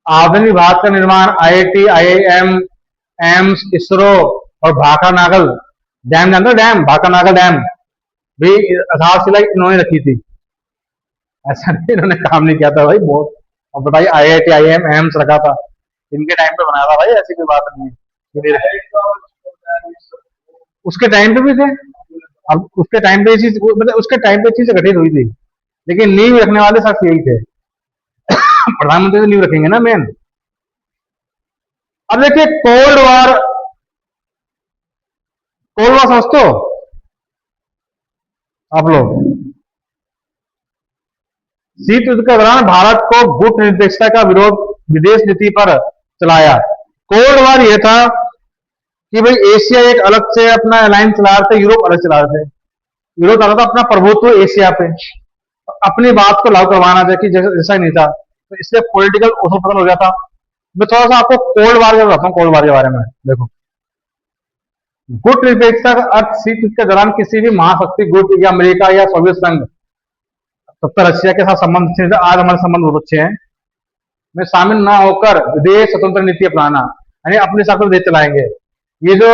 आधुनिक भारत का निर्माण आईआईटी, आईआईएम, एम्स, इसरो और भाखा नागल डैम, जानते हो डैम? भाखा नागल डैम भी आधारशिला इन्होंने रखी थी। ऐसा नहीं इन्होंने काम नहीं किया था भाई, बहुत। अब बताइए, आईआईटी, आईआईएम, एम्स रखा था, इनके टाइम पे बनाया था भाई, ऐसी कोई बात नहीं है। उसके टाइम पे भी थे। अब उसके टाइम पे चीज, मतलब उसके टाइम पे चीज घटित हुई थी, लेकिन नींव रखने वाले शख्स यही थे। प्रधानमंत्री तो नींव रखेंगे ना मेन। अब देखिए, कोल्ड वॉर, कोल्ड वॉर समझते हो आप लोग? शीत युद्ध के दौरान भारत को गुट निरपेक्षता का विरोध विदेश नीति पर चलाया। कोल्ड वॉर यह था कि भाई एशिया एक अलग से अपना अलायंस चला रहे थे, यूरोप अलग चला रहे थे। यूरोप चाहता था अपना प्रभुत्व एशिया पे, अपनी बात को लागू करवाना था कि जैसा ही नहीं था, तो इसलिए पॉलिटिकल उथल-पुथल हो जाता। मैं थोड़ा सा आपको कोल्ड वॉर के बताता हूँ, कोल्ड वॉर के बारे में। देखो, गुट निरपेक्षता का अर्थ शीत युद्ध के दौरान किसी भी महाशक्ति गुट या अमेरिका या सोवियत संघ, तब तक रशिया के साथ संबंध अच्छे थे, आज हमारे संबंध बहुत अच्छे हैं, में शामिल ना होकर विदेश स्वतंत्र नीति अपनाना, यानी अपने हिसाब से देश चलाएंगे। ये जो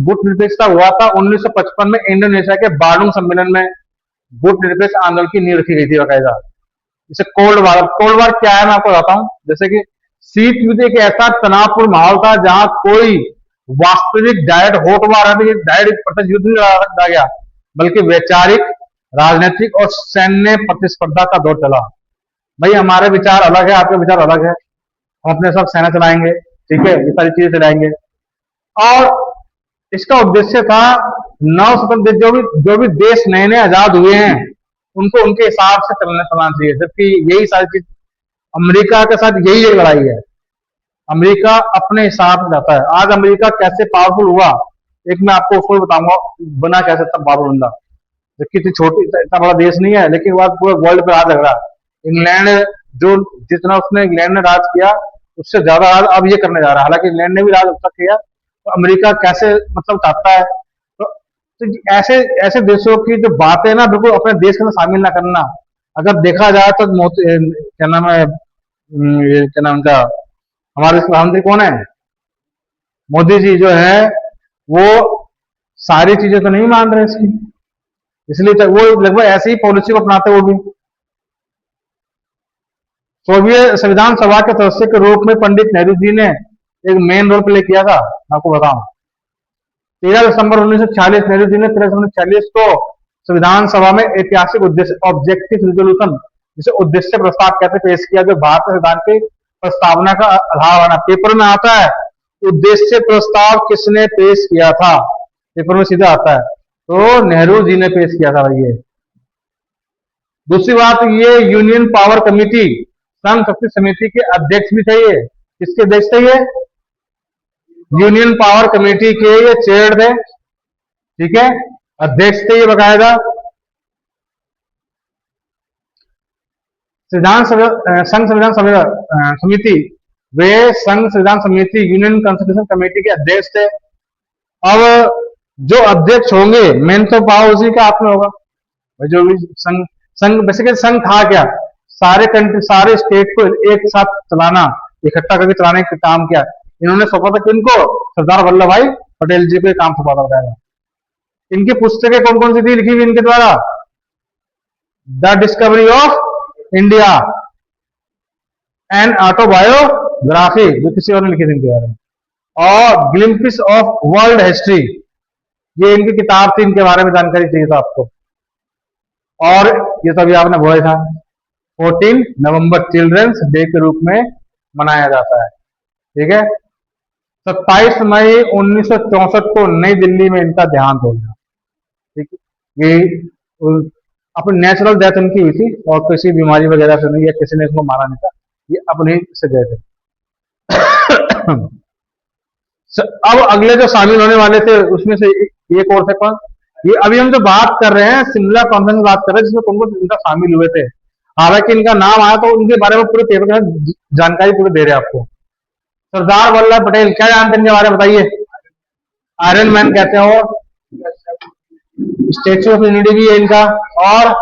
गुट निरपेक्षता हुआ था 1955 में इंडोनेशिया के बांडुंग सम्मेलन में गुट निरपेक्ष आंदोलन की नींव रखी गई थी बकायदा। जैसे कोल्ड वार क्या है मैं आपको बताता हूँ। जैसे कि शीत युद्ध एक ऐसा तनावपूर्ण माहौल था जहां कोई वास्तविक डायरेक्ट होट वार डायरेक्ट प्रत्यक्ष युद्ध नहीं लड़ा गया, बल्कि वैचारिक, राजनीतिक और सैन्य प्रतिस्पर्धा का दौर चला। भाई हमारे विचार अलग है, आपके विचार अलग है, हम अपने सब सेना चलाएंगे, ठीक है, ये सारी चीजें चलाएंगे। और इसका उद्देश्य था नव स्वतंत्र जो भी देश नए नए आजाद हुए हैं उनको उनके हिसाब से चलना चाहिए, जबकि यही सारी चीज अमेरिका के साथ यही एक लड़ाई है। अमेरिका अपने हिसाब से जाता है। आज अमेरिका कैसे पावरफुल हुआ, एक मैं आपको उसको बताऊंगा, बना कैसे इतना पावरफुल बंदा, जबकि इतनी छोटी इतना बड़ा देश नहीं है, लेकिन वह पूरे वर्ल्ड पे राज लग रहा है। इंग्लैंड जो जितना उसने इंग्लैंड ने राज किया उससे ज्यादा राज अब ये करने जा रहा है। हालांकि इंग्लैंड ने भी राज अब तक किया, तो अमेरिका कैसे मतलब चाहता है। तो ऐसे ऐसे देशों की जो बातें ना बिल्कुल अपने देश के अंदर शामिल ना करना। अगर देखा जाए तो क्या नाम है, ये क्या नाम का, हमारे प्रधानमंत्री कौन है, मोदी जी जो है, वो सारी चीजें तो नहीं मान रहे इसकी, इसलिए तो वो लगभग ऐसी ही पॉलिसी को अपनाते वो भी। सोवियत संविधान सभा के सदस्य के रूप में पंडित नेहरू जी ने एक मेन रोल प्ले किया था। आपको बताऊं 13 दिसंबर 1946 नेहरू जी ने 13 को संविधान सभा में ऐतिहासिक उद्देश्य ऑब्जेक्टिव रिजोल्यूशन, जिसे उद्देश्य प्रस्ताव कहते पेश किया, जो भारतीय संविधान की प्रस्तावना का आधार बना। पेपर में आता है उद्देश्य प्रस्ताव किसने पेश किया था, पेपर में सीधा आता है, तो नेहरू जी ने पेश किया था भाई। ये दूसरी बात, ये यूनियन पावर कमेटी संघ शक्ति समिति के अध्यक्ष भी थे। ये किसके अध्यक्ष थे, ये यूनियन पावर कमेटी के ये चेयर थे, ठीक है, अध्यक्ष थे ये बकायदा। संघ संविधान समिति, वे संघ संविधान समिति यूनियन कॉन्स्टिट्यूशन कमेटी के अध्यक्ष थे। अब जो अध्यक्ष होंगे मेन तो पावर उसी का हाथ में होगा। जो भी संघ बेसिकली संघ था क्या, सारे कंट्री सारे स्टेट को एक साथ चलाना, इकट्ठा करके चलाने का काम किया। इन्होंने सौंपा था किनको, सरदार वल्लभ भाई पटेल जी को काम सौंपा था। इनकी पुस्तकें कौन कौन सी थी लिखी हुई इनके द्वारा, the discovery of India and autobiography, जो किसी और ने लिखी थी इनके बारे में, और ग्लिम्पिस ऑफ वर्ल्ड हिस्ट्री, ये इनकी किताब थी, इनके बारे में जानकारी चाहिए था आपको। और ये सभी आपने बोला था 14 नवंबर चिल्ड्रंस डे के रूप में मनाया जाता है, ठीक है। 27 मई 1964 को नई दिल्ली में इनका देहांत हो गया, ठीक है। ये अपनी नेचुरल डेथ इनकी हुई थी और किसी बीमारी वगैरह से नहीं, या किसी ने इनको मारा नहीं था, ये अपने से गए थे। अब अगले जो शामिल होने वाले थे उसमें से एक और थे कौन, ये अभी हम जो बात कर रहे हैं शिमला कॉन्फ्रेंस में बात कर रहे हैं, जिसमें कौन कौन इनका शामिल हुए थे। हालांकि इनका नाम आया तो उनके बारे में पूरे पेपर में जानकारी पूरी दे रहे हैं आपको। सरदार वल्लभ पटेल, क्या जानते हैं इनके बारे में बताइए। आयरन मैन कहते हैं, और स्टेच्यू ऑफ यूनिटी भी है इनका, और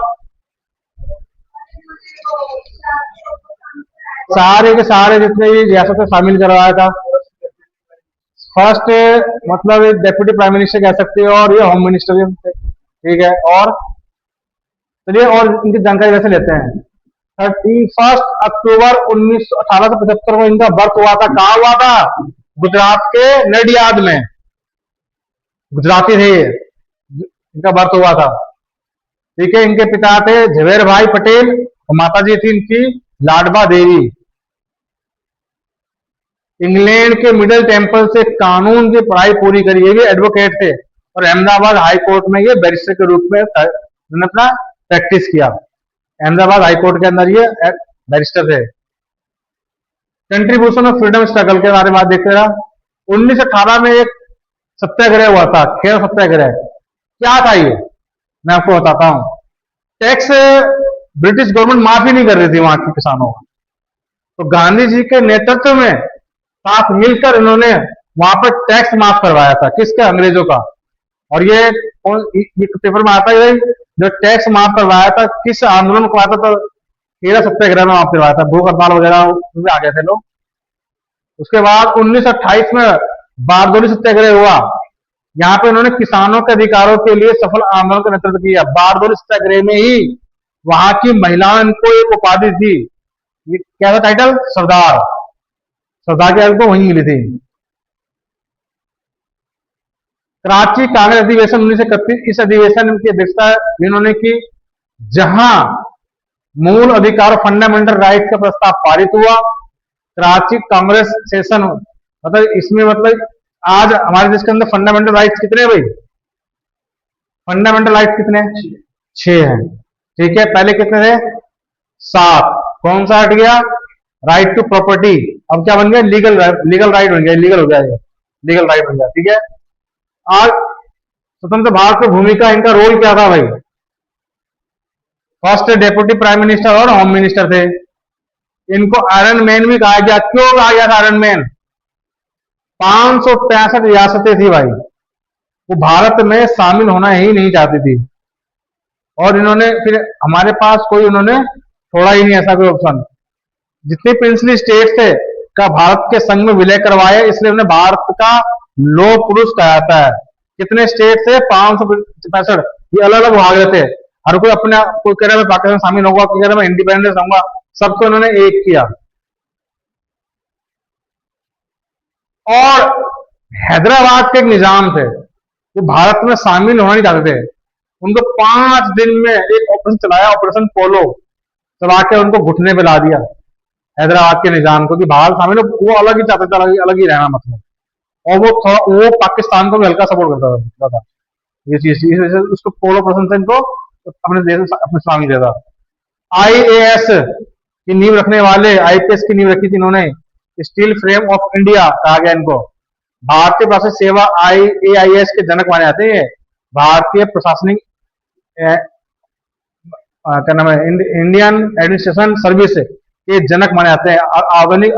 सारे के सारे जितने भी रियासतें शामिल करवाया था। फर्स्ट मतलब डेप्यूटी प्राइम मिनिस्टर कह सकते हो, और ये होम मिनिस्टर भी थे, ठीक है। और चलिए और इनकी जानकारी वैसे लेते हैं। 31 अक्टूबर 1875 को इनका बर्थ हुआ था। कहाँ हुआ था, गुजरात के नडियाद में, गुजराती थे ये, इनका बर्थ हुआ था, ठीक है। इनके पिता थे झवेर भाई पटेल और माता जी थी इनकी लाडबा देवी। इंग्लैंड के मिडिल टेम्पल से कानून की पढ़ाई पूरी करी, ये भी एडवोकेट थे, और अहमदाबाद हाई कोर्ट में ये बैरिस्टर के रूप में उन्होंने अपना प्रैक्टिस किया। अहमदाबाद हाई कोर्ट के अंदर ये बैरिस्टर थे। कंट्रीब्यूशन ऑफ फ्रीडम स्ट्रगल के बारे में देखते रहा। 1918 में एक सत्याग्रह हुआ था, खेर सत्याग्रह। क्या था ये, मैं आपको बताता हूं। टैक्स ब्रिटिश गवर्नमेंट माफ ही नहीं कर रही थी वहां के किसानों का, तो गांधी जी के नेतृत्व में साथ मिलकर इन्होंने वहां पर टैक्स माफ करवाया था। किसका, अंग्रेजों का। और ये पेपर में आता है, जो टैक्स माफ करवाया था किस आंदोलन को आता था, खेरा सत्याग्रह में माफ करवाया था। भूख हड़ताल वगैरह में आ गए थे लोग। उसके बाद 1928 में बारदोली सत्याग्रह हुआ, यहाँ पे उन्होंने किसानों के अधिकारों के लिए सफल आंदोलन का नेतृत्व किया। बारदोली सत्याग्रह में ही वहां की महिलाओं को एक उपाधि थी, ये क्या था टाइटल, सरदार। सरदार की को वहीं मिली थी। कराची कांग्रेस अधिवेशन 1931, इस अधिवेशन की अध्यक्षता इन्होंने की, जहां मूल अधिकार फंडामेंटल राइट का प्रस्ताव पारित हुआ। कराची कांग्रेस सेशन, मतलब इसमें मतलब आज हमारे देश के अंदर फंडामेंटल राइट्स कितने हैं भाई? फंडामेंटल राइट्स कितने हैं? 6 हैं। ठीक है, पहले कितने थे? 7। कौन सा हट गया? Right to property. अब क्या बन गया? लीगल राइट बन गया, लीगल हो गया, लीगल राइट बन गया। ठीक है, आज स्वतंत्र भारत की भूमिका, इनका रोल क्या था भाई? फर्स्ट डेप्यूटी प्राइम मिनिस्टर और होम मिनिस्टर थे। इनको आयरन मैन भी कहा गया। क्यों कहा गया था आयरन मैन? 565 रियासतें थी भाई, वो भारत में शामिल होना ही नहीं चाहती थी, और इन्होंने फिर हमारे पास कोई उन्होंने छोड़ा ही नहीं ऐसा कोई ऑप्शन। जितने प्रिंसली स्टेट थे का भारत के संघ में विलय करवाया, इसलिए उन्हें भारत का लौह पुरुष कहा जाता है। कितने स्टेट थे? 565। ये अलग अलग भाग रहे थे, हर कोई अपने, कोई कह रहा है मैं पाकिस्तान शामिल होगा, कोई कह रहा है मैं इंडिपेंडेंस होऊंगा, सबको उन्होंने एक किया। और हैदराबाद के एक निजाम थे, वो भारत में शामिल होना नहीं चाहते थे। उनको 5 दिन में एक ऑपरेशन चलाया, ऑपरेशन पोलो, चला के उनको घुटने पे ला दिया हैदराबाद के निजाम को, कि भारत शामिल हो। वो अलग ही चाहते थे, अलग ही रहना मतलब। और वो थोड़ा, वो पाकिस्तान को भी हल्का सपोर्ट करता था ये चीज, इस वजह से उसको पोलो ऑपरेशन से इनको अपने देश में अपने शामिल किया था। आईएएस की नींव रखने वाले, आईपीएस की नींव रखी थी इन्होंने। स्टील फ्रेम ऑफ इंडिया कहा गया इनको। भारतीय प्रशासनिक सेवा आईएएस के जनक माने जाते हैं। भारतीय प्रशासनिक क्या नाम है, इंडियन एडमिनिस्ट्रेशन सर्विस के जनक माने जाते हैं। आधुनिक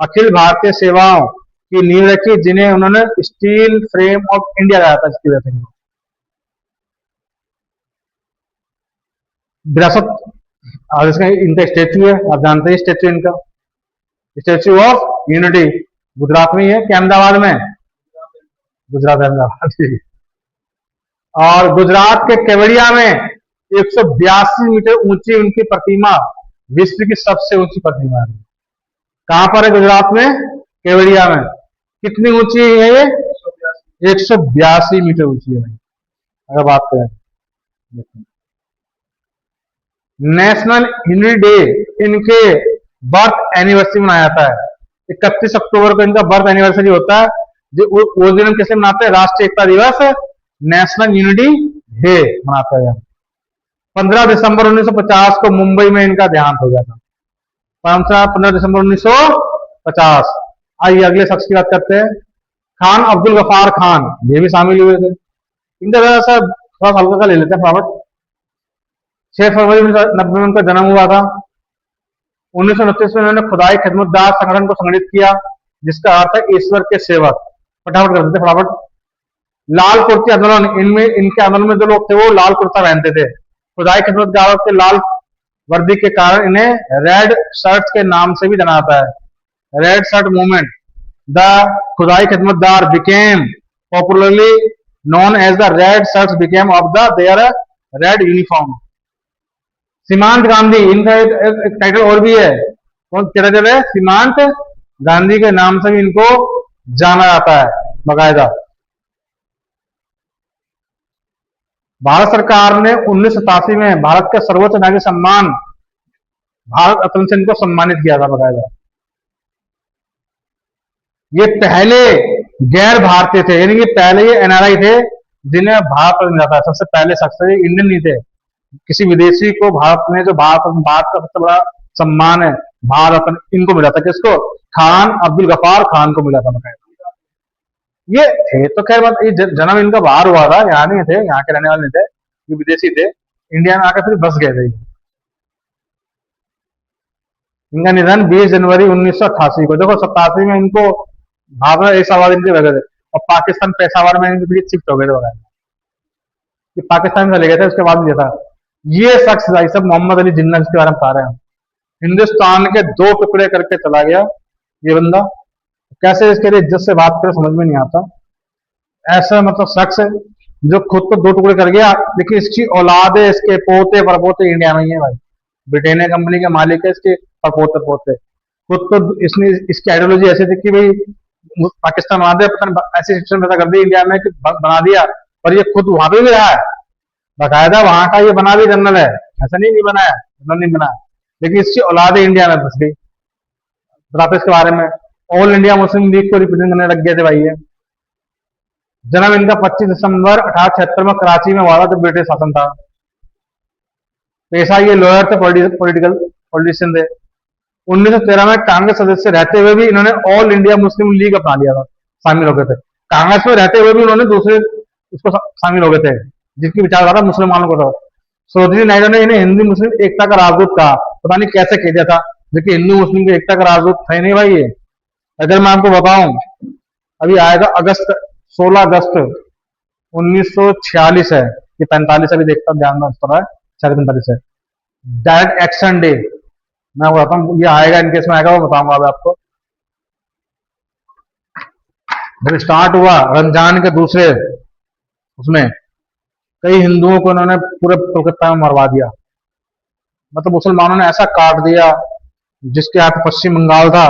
अखिल भारतीय सेवाओं की नींव रखी, जिन्हें उन्होंने स्टील फ्रेम ऑफ इंडिया कहा था। इसकी वजह से विरासत, और इसका इनका स्टेच्यू है, आप जानते हैं स्टेच्यू इनका, स्टेच्यू ऑफ यूनिटी गुजरात में ही है कि अहमदाबाद में? गुजरात, अहमदाबाद। और गुजरात के केवड़िया में 182 मीटर ऊंची उनकी प्रतिमा, विश्व की सबसे ऊंची प्रतिमा है। कहां पर है? गुजरात में, केवड़िया में। कितनी ऊंची है ये? 182 मीटर ऊंची है भाई, अगर बात करें। नेशनल यूनिटी डे इनके बर्थ एनिवर्सरी मनाया जाता है। 31 अक्टूबर को इनका बर्थ एनिवर्सरी होता है। जो वो दिन हम कैसे मनाते हैं? राष्ट्रीय एकता दिवस, नेशनल यूनिटी डे मनाते हैं। 15 दिसंबर 1950 को मुंबई में इनका देहांत हो गया था। 15 दिसंबर 1950। आइए अगले शख्स की बात करते हैं। खान अब्दुल गफार खान, ये भी शामिल हुए थे। इनका जरा सा थोड़ा हल्का का ले लेते हैं फटाफट। 6 फरवरी 1990 में उनका जन्म हुआ था। 1929 में उन्होंने खुदाई खिदमतगार संगठन को संगठित किया, जिसका अर्थ है ईश्वर के सेवक। फटाफट कर देते फटाफट। लाल कुर्ती आंदोलन, इनमें इनके आंदोलन में जो लोग थे वो लाल कुर्ता पहनते थे। खुदाई खिदमतगारों के लाल वर्दी के कारण इन्हें रेड शर्ट के नाम से भी जाना जाता है। रेड शर्ट मूवमेंट, द खुदाई खिदमतगार became popularly known as the red shirts became of their red uniform। सीमांत गांधी, इनका एक टाइटल और भी है, कौन टाइटल है? सीमांत गांधी के नाम से भी इनको जाना जाता है बाकायदा। भारत सरकार ने 1987 में भारत का सर्वोच्च नागरिक सम्मान भारत रत्न से इनको सम्मानित किया था बाकायदा। ये पहले गैर भारतीय थे, यानी कि पहले ये एनआरआई थे जिन्हें भारत रत्न मिला था। सबसे पहले शख्स थे, इंडियन नहीं थे। किसी विदेशी को भारत में जो भारत का सबसे बड़ा सम्मान है भारत रत्न, इनको मिला था। किसको? खान अब्दुल गफार खान को मिला था। ये थे तो खैर बात, ये जन्म इनका बाहर हुआ था, यहाँ नहीं थे, यहाँ के रहने वाले नहीं थे, ये विदेशी थे। इंडिया में आकर फिर बस गए थे। इनका निधन 20 जनवरी 1988 को। देखो 87 में इनको भारत में एक सवाल इनके लगे थे, और पाकिस्तान पेशावर में इनके शिफ्ट हो गए थे। ये पाकिस्तान में चले गए थे, उसके बाद भी था। ये शख्स भाई सब मोहम्मद अली जिन्ना, जिसके बारे में बता रहे हैं, हिंदुस्तान के 2 टुकड़े करके चला गया ये बंदा। कैसे इसके लिए इज्जत से बात करें समझ में नहीं आता। ऐसा मतलब शख्स है जो खुद को दो टुकड़े कर गया, लेकिन इसकी औलाद है, इसके पोते परपोते इंडिया में ही है भाई। ब्रिटेनिया कंपनी के मालिक है इसके परपोते पोते। खुद तो इसने इसकी आइडियोलॉजी ऐसी थी कि भाई पाकिस्तान बना दे, पता नहीं ऐसी सिस्टम पैदा कर दी इंडिया में कि बना दिया। पर ये खुद वहां पे भी रहा है, बाकायदा वहां का ये बना भी जनरल है, ऐसा नहीं बनाया, जनरल नहीं बनाया। लेकिन इसकी औलाद इंडिया में बस गई। बताते इसके बारे में, ऑल इंडिया मुस्लिम लीग को रिप्रेजेंट करने लग गए थे भाई ये। जन्म इनका 25 दिसंबर 1876 में कराची में हुआ था, जब ब्रिटिश शासन था। पेशा ये लॉयर थे, पॉलिटिकल पॉलिटिशियन थे। 1913 में कांग्रेस सदस्य रहते हुए भी इन्होंने ऑल इंडिया मुस्लिम लीग अपना लिया था, शामिल हो गए थे। कांग्रेस में रहते हुए भी उन्होंने दूसरे उसको शामिल हो गए थे, जिसकी विचारधारा मुसलमानों को था। सरोजिनी नायडू ने इन्हें हिंदू मुस्लिम एकता का राजदूत कहा, पता नहीं कैसे कह दिया था, लेकिन हिंदू मुस्लिम की एकता का राजदूत थे नहीं भाई ये। अगर मैं आपको बताऊं, अभी आएगा अगस्त 16 अगस्त 1946 है, ये 45 अभी देखता ध्यान में पड़ रहा है, 45 है डायरेक्ट एक्शन डे। मैं बताता हूँ ये आएगा, इनकेस में आएगा वो बताऊंगा अभी आपको। जब स्टार्ट हुआ रमजान के दूसरे उसमें कई हिंदुओं को इन्होंने पूरे कोलकाता में मरवा दिया। मतलब मुसलमानों ने ऐसा काट दिया, जिसके हाथ पश्चिम बंगाल था,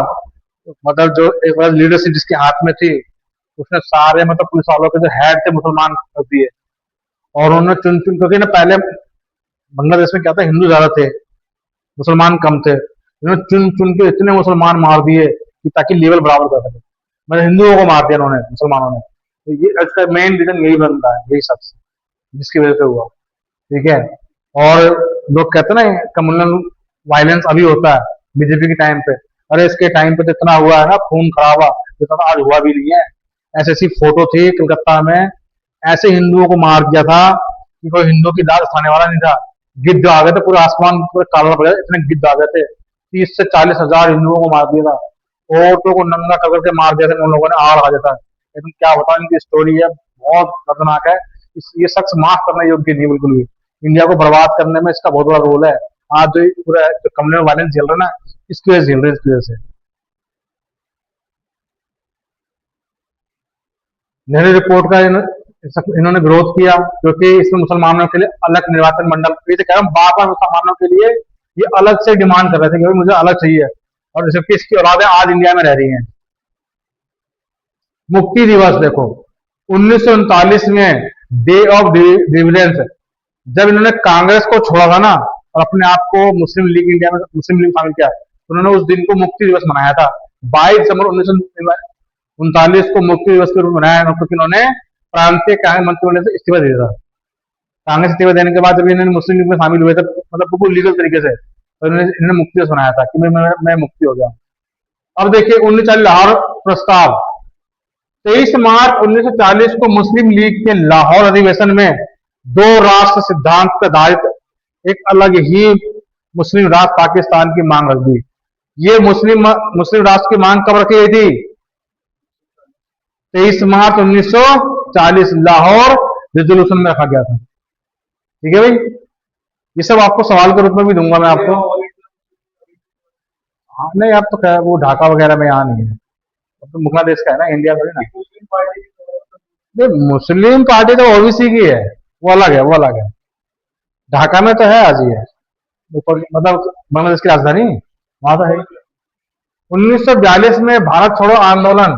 मतलब जो एक लीडरशिप जिसके हाथ में थी, उसने सारे मतलब पुलिस वालों के जो हेड थे मुसलमान कर दिए। और उन्होंने चुन चुन, क्योंकि ना पहले बांग्लादेश में क्या था, हिंदू ज्यादा थे मुसलमान कम थे, इन्होंने चुन चुन के इतने मुसलमान मार दिए कि ताकि लेवल बराबर कर सके। मतलब हिंदुओं को मार दिया उन्होंने, मुसलमानों ने। तो ये इसका मेन रीजन यही बनता है, यही सबसे जिसकी वजह से हुआ, ठीक है। और लोग कहते हैं ना कम्युनल वायलेंस अभी होता है बीजेपी के टाइम पे, अरे इसके टाइम पे तो इतना हुआ है ना, खून खराबा जितना आज हुआ भी नहीं है। ऐसी ऐसी फोटो थी कलकत्ता में, ऐसे हिंदुओं को मार दिया था कि कोई हिंदुओं की दाद खाने वाला नहीं था। गिद्ध आ गए थे, पूरे आसमान पूरे काला पड़ गया, इतने गिद्ध आ गए थे। 30 से 40 हजार हिंदुओं को मार दिया था, औरतों को नंगा करके मार दिया था उन लोगों ने, आग आ जाता है। लेकिन क्या बताऊं, इनकी स्टोरी है बहुत खतरनाक है। ये शख्स माफ करने योग्य नहीं बिल्कुल भी। इंडिया को बर्बाद करने में इसका बहुत बड़ा रोल है। आज जो पूरा जो कम्युनल वायलेंस झेल रहा है ना, इसकी वजह से झेल रहे हैं, इसकी वजह से। नेहरू रिपोर्ट का इन्होंने विरोध किया, क्योंकि इसमें मुसलमानों के लिए अलग निर्वाचन मंडल, ये तो कह रहा हूँ बार बार मुसलमानों के लिए ये अलग से डिमांड कर रहे थे कि भाई मुझे अलग चाहिए, और जबकि इसकी औलादें आज इंडिया में रह रही हैं। मुक्ति दिवस देखो, 1939 में डे ऑफ डिविडेंस, जब इन्होंने कांग्रेस को छोड़ा था ना और अपने आप को मुस्लिम लीग इंडिया में मुस्लिम लीग शामिल किया, तो उन्होंने उस दिन को मुक्ति दिवस मनाया था। 22 दिसंबर 1939 को मुक्ति दिवस के रूप में मनाया, क्योंकि इन्होंने प्रांतीय कांग्रेस मंत्रिमंडल से इस्तीफा दिया था। कांग्रेस इस्तीफा देने के बाद जब इन्होंने मुस्लिम लीग में शामिल हुए थे, मतलब बिल्कुल लीगल तरीके से, तो इन्होंने मुक्ति दिवस मनाया था कि मैं मुक्ति हो गया। अब देखिए 1940 लाहौर प्रस्ताव, 23 मार्च 1940 को मुस्लिम लीग के लाहौर अधिवेशन में दो राष्ट्र सिद्धांत पर आधारित एक अलग ही मुस्लिम राष्ट्र पाकिस्तान की मांग रख दी। ये मुस्लिम मुस्लिम राष्ट्र की मांग कब रखी गई थी? 23 मार्च 1940 लाहौर रेजोल्यूशन में रखा गया था। ठीक है भाई, ये सब आपको सवाल के रूप में भी दूंगा मैं आपको। हाँ नहीं, अब तो क्या वो ढाका वगैरह में यहाँ नहीं है, अब तो बांग्लादेश का है ना, इंडिया का ना। ये मुस्लिम पार्टी तो ओबीसी की है, वो अलग है, वो अलग है। ढाका में तो है आज ही है, मतलब बांग्लादेश की राजधानी वहां तो है। 1942 में भारत छोड़ो आंदोलन,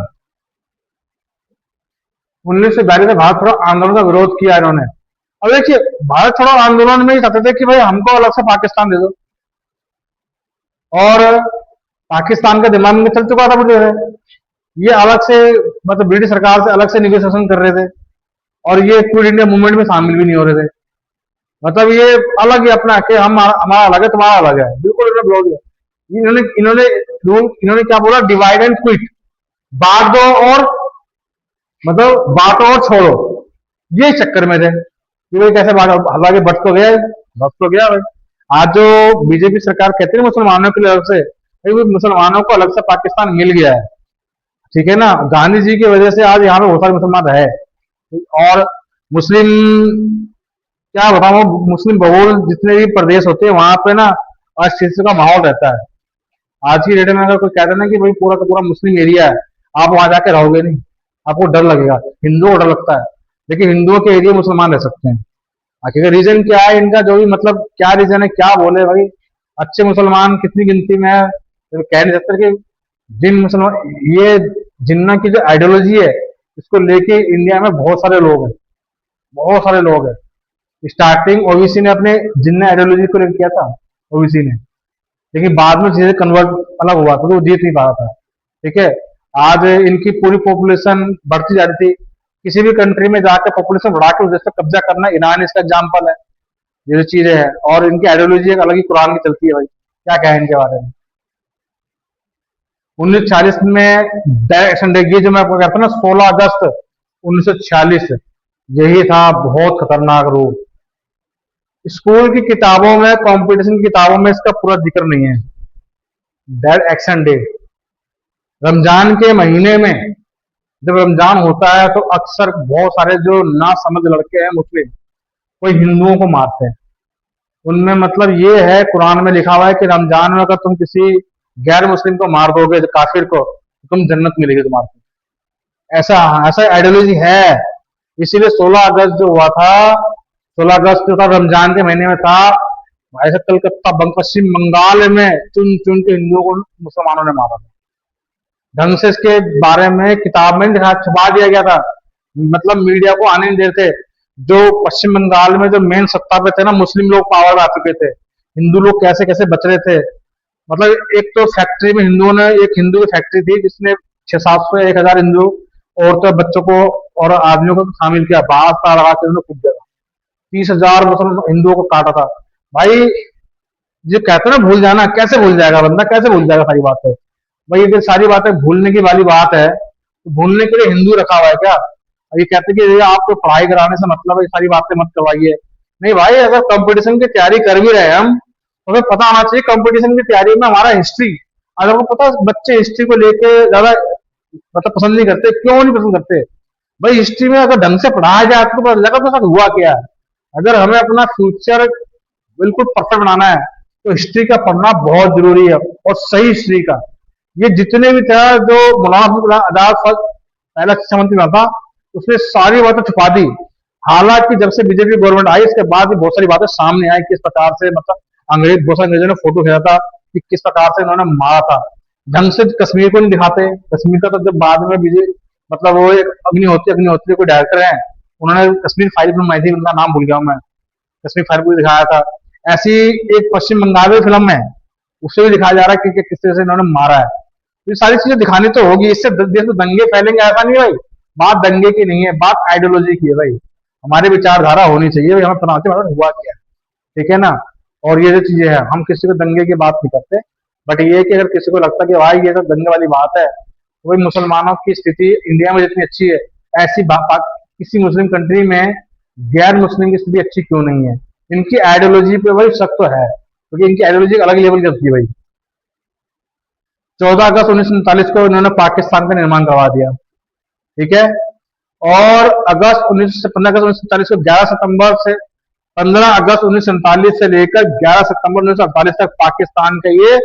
1942 में भारत छोड़ो आंदोलन का विरोध किया इन्होंने। अब देखिए भारत छोड़ो आंदोलन में ही चाहते थे कि भाई हमको अलग से पाकिस्तान दे दो, और पाकिस्तान का दिमाग में चल चुका था मुझे, ये अलग से मतलब ब्रिटिश सरकार से अलग से निगोशिएशन कर रहे थे, और ये क्विट इंडिया मूवमेंट में शामिल भी नहीं हो रहे थे। मतलब ये अलग ही अपना कि हम हमारा अलग है, तुम्हारा अलग है, बिल्कुल इन्होंने विरोध किया। इन्होंने इन्होंने इन्होंने क्या बोला, डिवाइड एंड क्विट, बांट दो और मतलब बांटो और छोड़ो, ये चक्कर में थे कि भाई कैसे बांटो। हालांकि बट तो गया, बट तो गया भाई। आज जो बीजेपी सरकार कहती है मुसलमानों के लिए अलग से, भाई मुसलमानों को अलग से पाकिस्तान मिल गया है, ठीक है ना। गांधी जी की वजह से आज यहाँ पे बहुत सारे मुसलमान रहे, और मुस्लिम क्या बताऊं, मुस्लिम बहुल जितने भी प्रदेश होते हैं वहां पे ना अस्थिरता का माहौल रहता है। आज की डेट में अगर कोई कहता है ना कि भाई पूरा का पूरा मुस्लिम एरिया है, आप वहां जाके रहोगे नहीं, आपको डर लगेगा। हिंदुओं को डर लगता है, लेकिन हिंदुओं के एरिया मुसलमान रह सकते हैं। आखिर रीजन क्या है इनका, जो भी मतलब क्या रीजन है, क्या बोले भाई। अच्छे मुसलमान कितनी गिनती में है, तो कह नहीं सकते कि जिन मुसलमान, ये जिन्ना की जो आइडियोलॉजी है, इसको लेके इंडिया में बहुत सारे लोग हैं, बहुत सारे लोग हैं। स्टार्टिंग ओबीसी ने अपने जिन्ना आइडियोलॉजी को लेकर किया था, ओबीसी ने, लेकिन बाद में चीजें कन्वर्ट अलग हुआ, तो वो जीत नहीं पा रहा था। ठीक है, आज इनकी पूरी पॉपुलेशन बढ़ती जा रही थी। किसी भी कंट्री में जाकर पॉपुलेशन बढ़ा के उस पर कब्जा करना, ईरान इसका एग्जाम्पल है। ये जो चीजें हैं, और इनकी आइडियोलॉजी एक अलग ही कुरान की चलती है भाई, क्या कहें इनके बारे में। 1946 में ये जो मैं आपको कहता हूँ ना, 16 अगस्त 1946, यही था बहुत खतरनाक रूप। स्कूल की किताबों में, कंपटीशन की किताबों में इसका पूरा जिक्र नहीं है। दैट एक्शन डे, रमजान के महीने में जब रमजान होता है, तो अक्सर बहुत सारे जो ना समझ लड़के हैं मुस्लिम, कोई हिंदुओं को मारते हैं। उनमें मतलब ये है, कुरान में लिखा हुआ है कि रमजान में अगर तुम किसी गैर मुस्लिम को मार दोगे, काफिर को, तो तुम जन्नत मिलेगी तुम्हारे। ऐसा ऐसा आइडियोलॉजी है। इसीलिए 16 अगस्त जो हुआ था, 16 अगस्त जो था रमजान के महीने में था, ऐसे कलकत्ता पश्चिम बंगाल में चुन चुन के हिंदुओं को मुसलमानों ने मारा था। ढंग से इसके बारे में किताब में दिखा, छुपा दिया गया था, मतलब मीडिया को आने नहीं देते। जो पश्चिम बंगाल में जो मेन सत्ता पे थे ना, मुस्लिम लोग पावर आ चुके थे, हिंदू लोग कैसे कैसे बच रहे थे। मतलब एक तो फैक्ट्री में हिंदुओं ने, एक हिंदू की फैक्ट्री थी जिसने 600-700-1000 हिंदू औरतों, बच्चों को और आदमियों को शामिल किया, बाहर तार लगा के उन्होंने कूद दिया। 30,000 मुसलमान हिंदुओं को काटा था भाई। जो कहते हैं ना भूल जाना, कैसे भूल जाएगा बंदा, कैसे भूल जाएगा सारी बातें। भाई ये सारी बातें भूलने की वाली बात है, तो भूलने के लिए हिंदू रखा हुआ है क्या। ये कहते हैं कि ये आपको पढ़ाई कराने से मतलब है, ये सारी बातें मत करवाइए। नहीं भाई, अगर कंपटीशन की तैयारी कर भी रहे हैं हम, तो हमें पता होना चाहिए कंपटीशन की तैयारी में हमारा हिस्ट्री। अगर आपको पता, बच्चे हिस्ट्री को लेके ज्यादा मतलब पसंद नहीं करते, क्यों नहीं पसंद करते। भाई हिस्ट्री में अगर ढंग से पढ़ाया जाए, आपको पता लगा तो साथ हुआ क्या है। अगर हमें अपना फ्यूचर बिल्कुल परफेक्ट बनाना है, तो हिस्ट्री का पढ़ना बहुत जरूरी है, और सही हिस्ट्री का। ये जितने भी था, जो मौलाना अब्दुल आजाद पहला शिक्षा मंत्री बना था, उसने सारी बातें छुपा दी। हालांकि जब से बीजेपी गवर्नमेंट आई, इसके बाद भी बहुत सारी बातें सामने आई, किस प्रकार से मतलब बहुत सारे अंग्रेजों ने फोटो खींचा था कि किस प्रकार से उन्होंने मारा था। ढंग से कश्मीर को नहीं दिखाते। कश्मीर का तो जब बाद में बीजेपी, मतलब वो एक अग्निहोत्री कोई डायरेक्टर है, उन्होंने कश्मीर फाइल फिल्म आई थी, उनका नाम भूल गया हूं मैं, कश्मीर फाइल को दिखाया था। ऐसी एक पश्चिम बंगाल में फिल्म है, उसे भी दिखाया जा रहा है कि किस तरह से इन्होंने मारा है। तो ये सारी चीजें दिखानी तो होगी, इससे देश में दंगे फैलेंगे ऐसा नहीं है भाई। बात दंगे की नहीं है, बात आइडियोलॉजी की है भाई। हमारी विचारधारा होनी चाहिए भाई, हमें पता होना चाहिए हुआ क्या है। ठीक है ना। और ये जो चीजें हैं, हम किसी को दंगे की बात नहीं करते, बट ये है कि अगर किसी को लगता है कि भाई ये तो दंगे वाली बात है, तो भाई मुसलमानों की स्थिति इंडिया में जितनी अच्छी है, ऐसी किसी मुस्लिम कंट्री में गैर मुस्लिम की स्थिति अच्छी क्यों नहीं है। इनकी आइडियोलॉजी पे भाई शक तो है, क्योंकि इनकी आइडियोलॉजी अलग लेवल की होती है भाई। 14 अगस्त 1947 को इन्होंने पाकिस्तान का निर्माण करवा दिया। ठीक है। और 15 अगस्त 1947 को 11 सितंबर से 15 अगस्त 1947 से लेकर 11 सितंबर 1948 तक पाकिस्तान के ये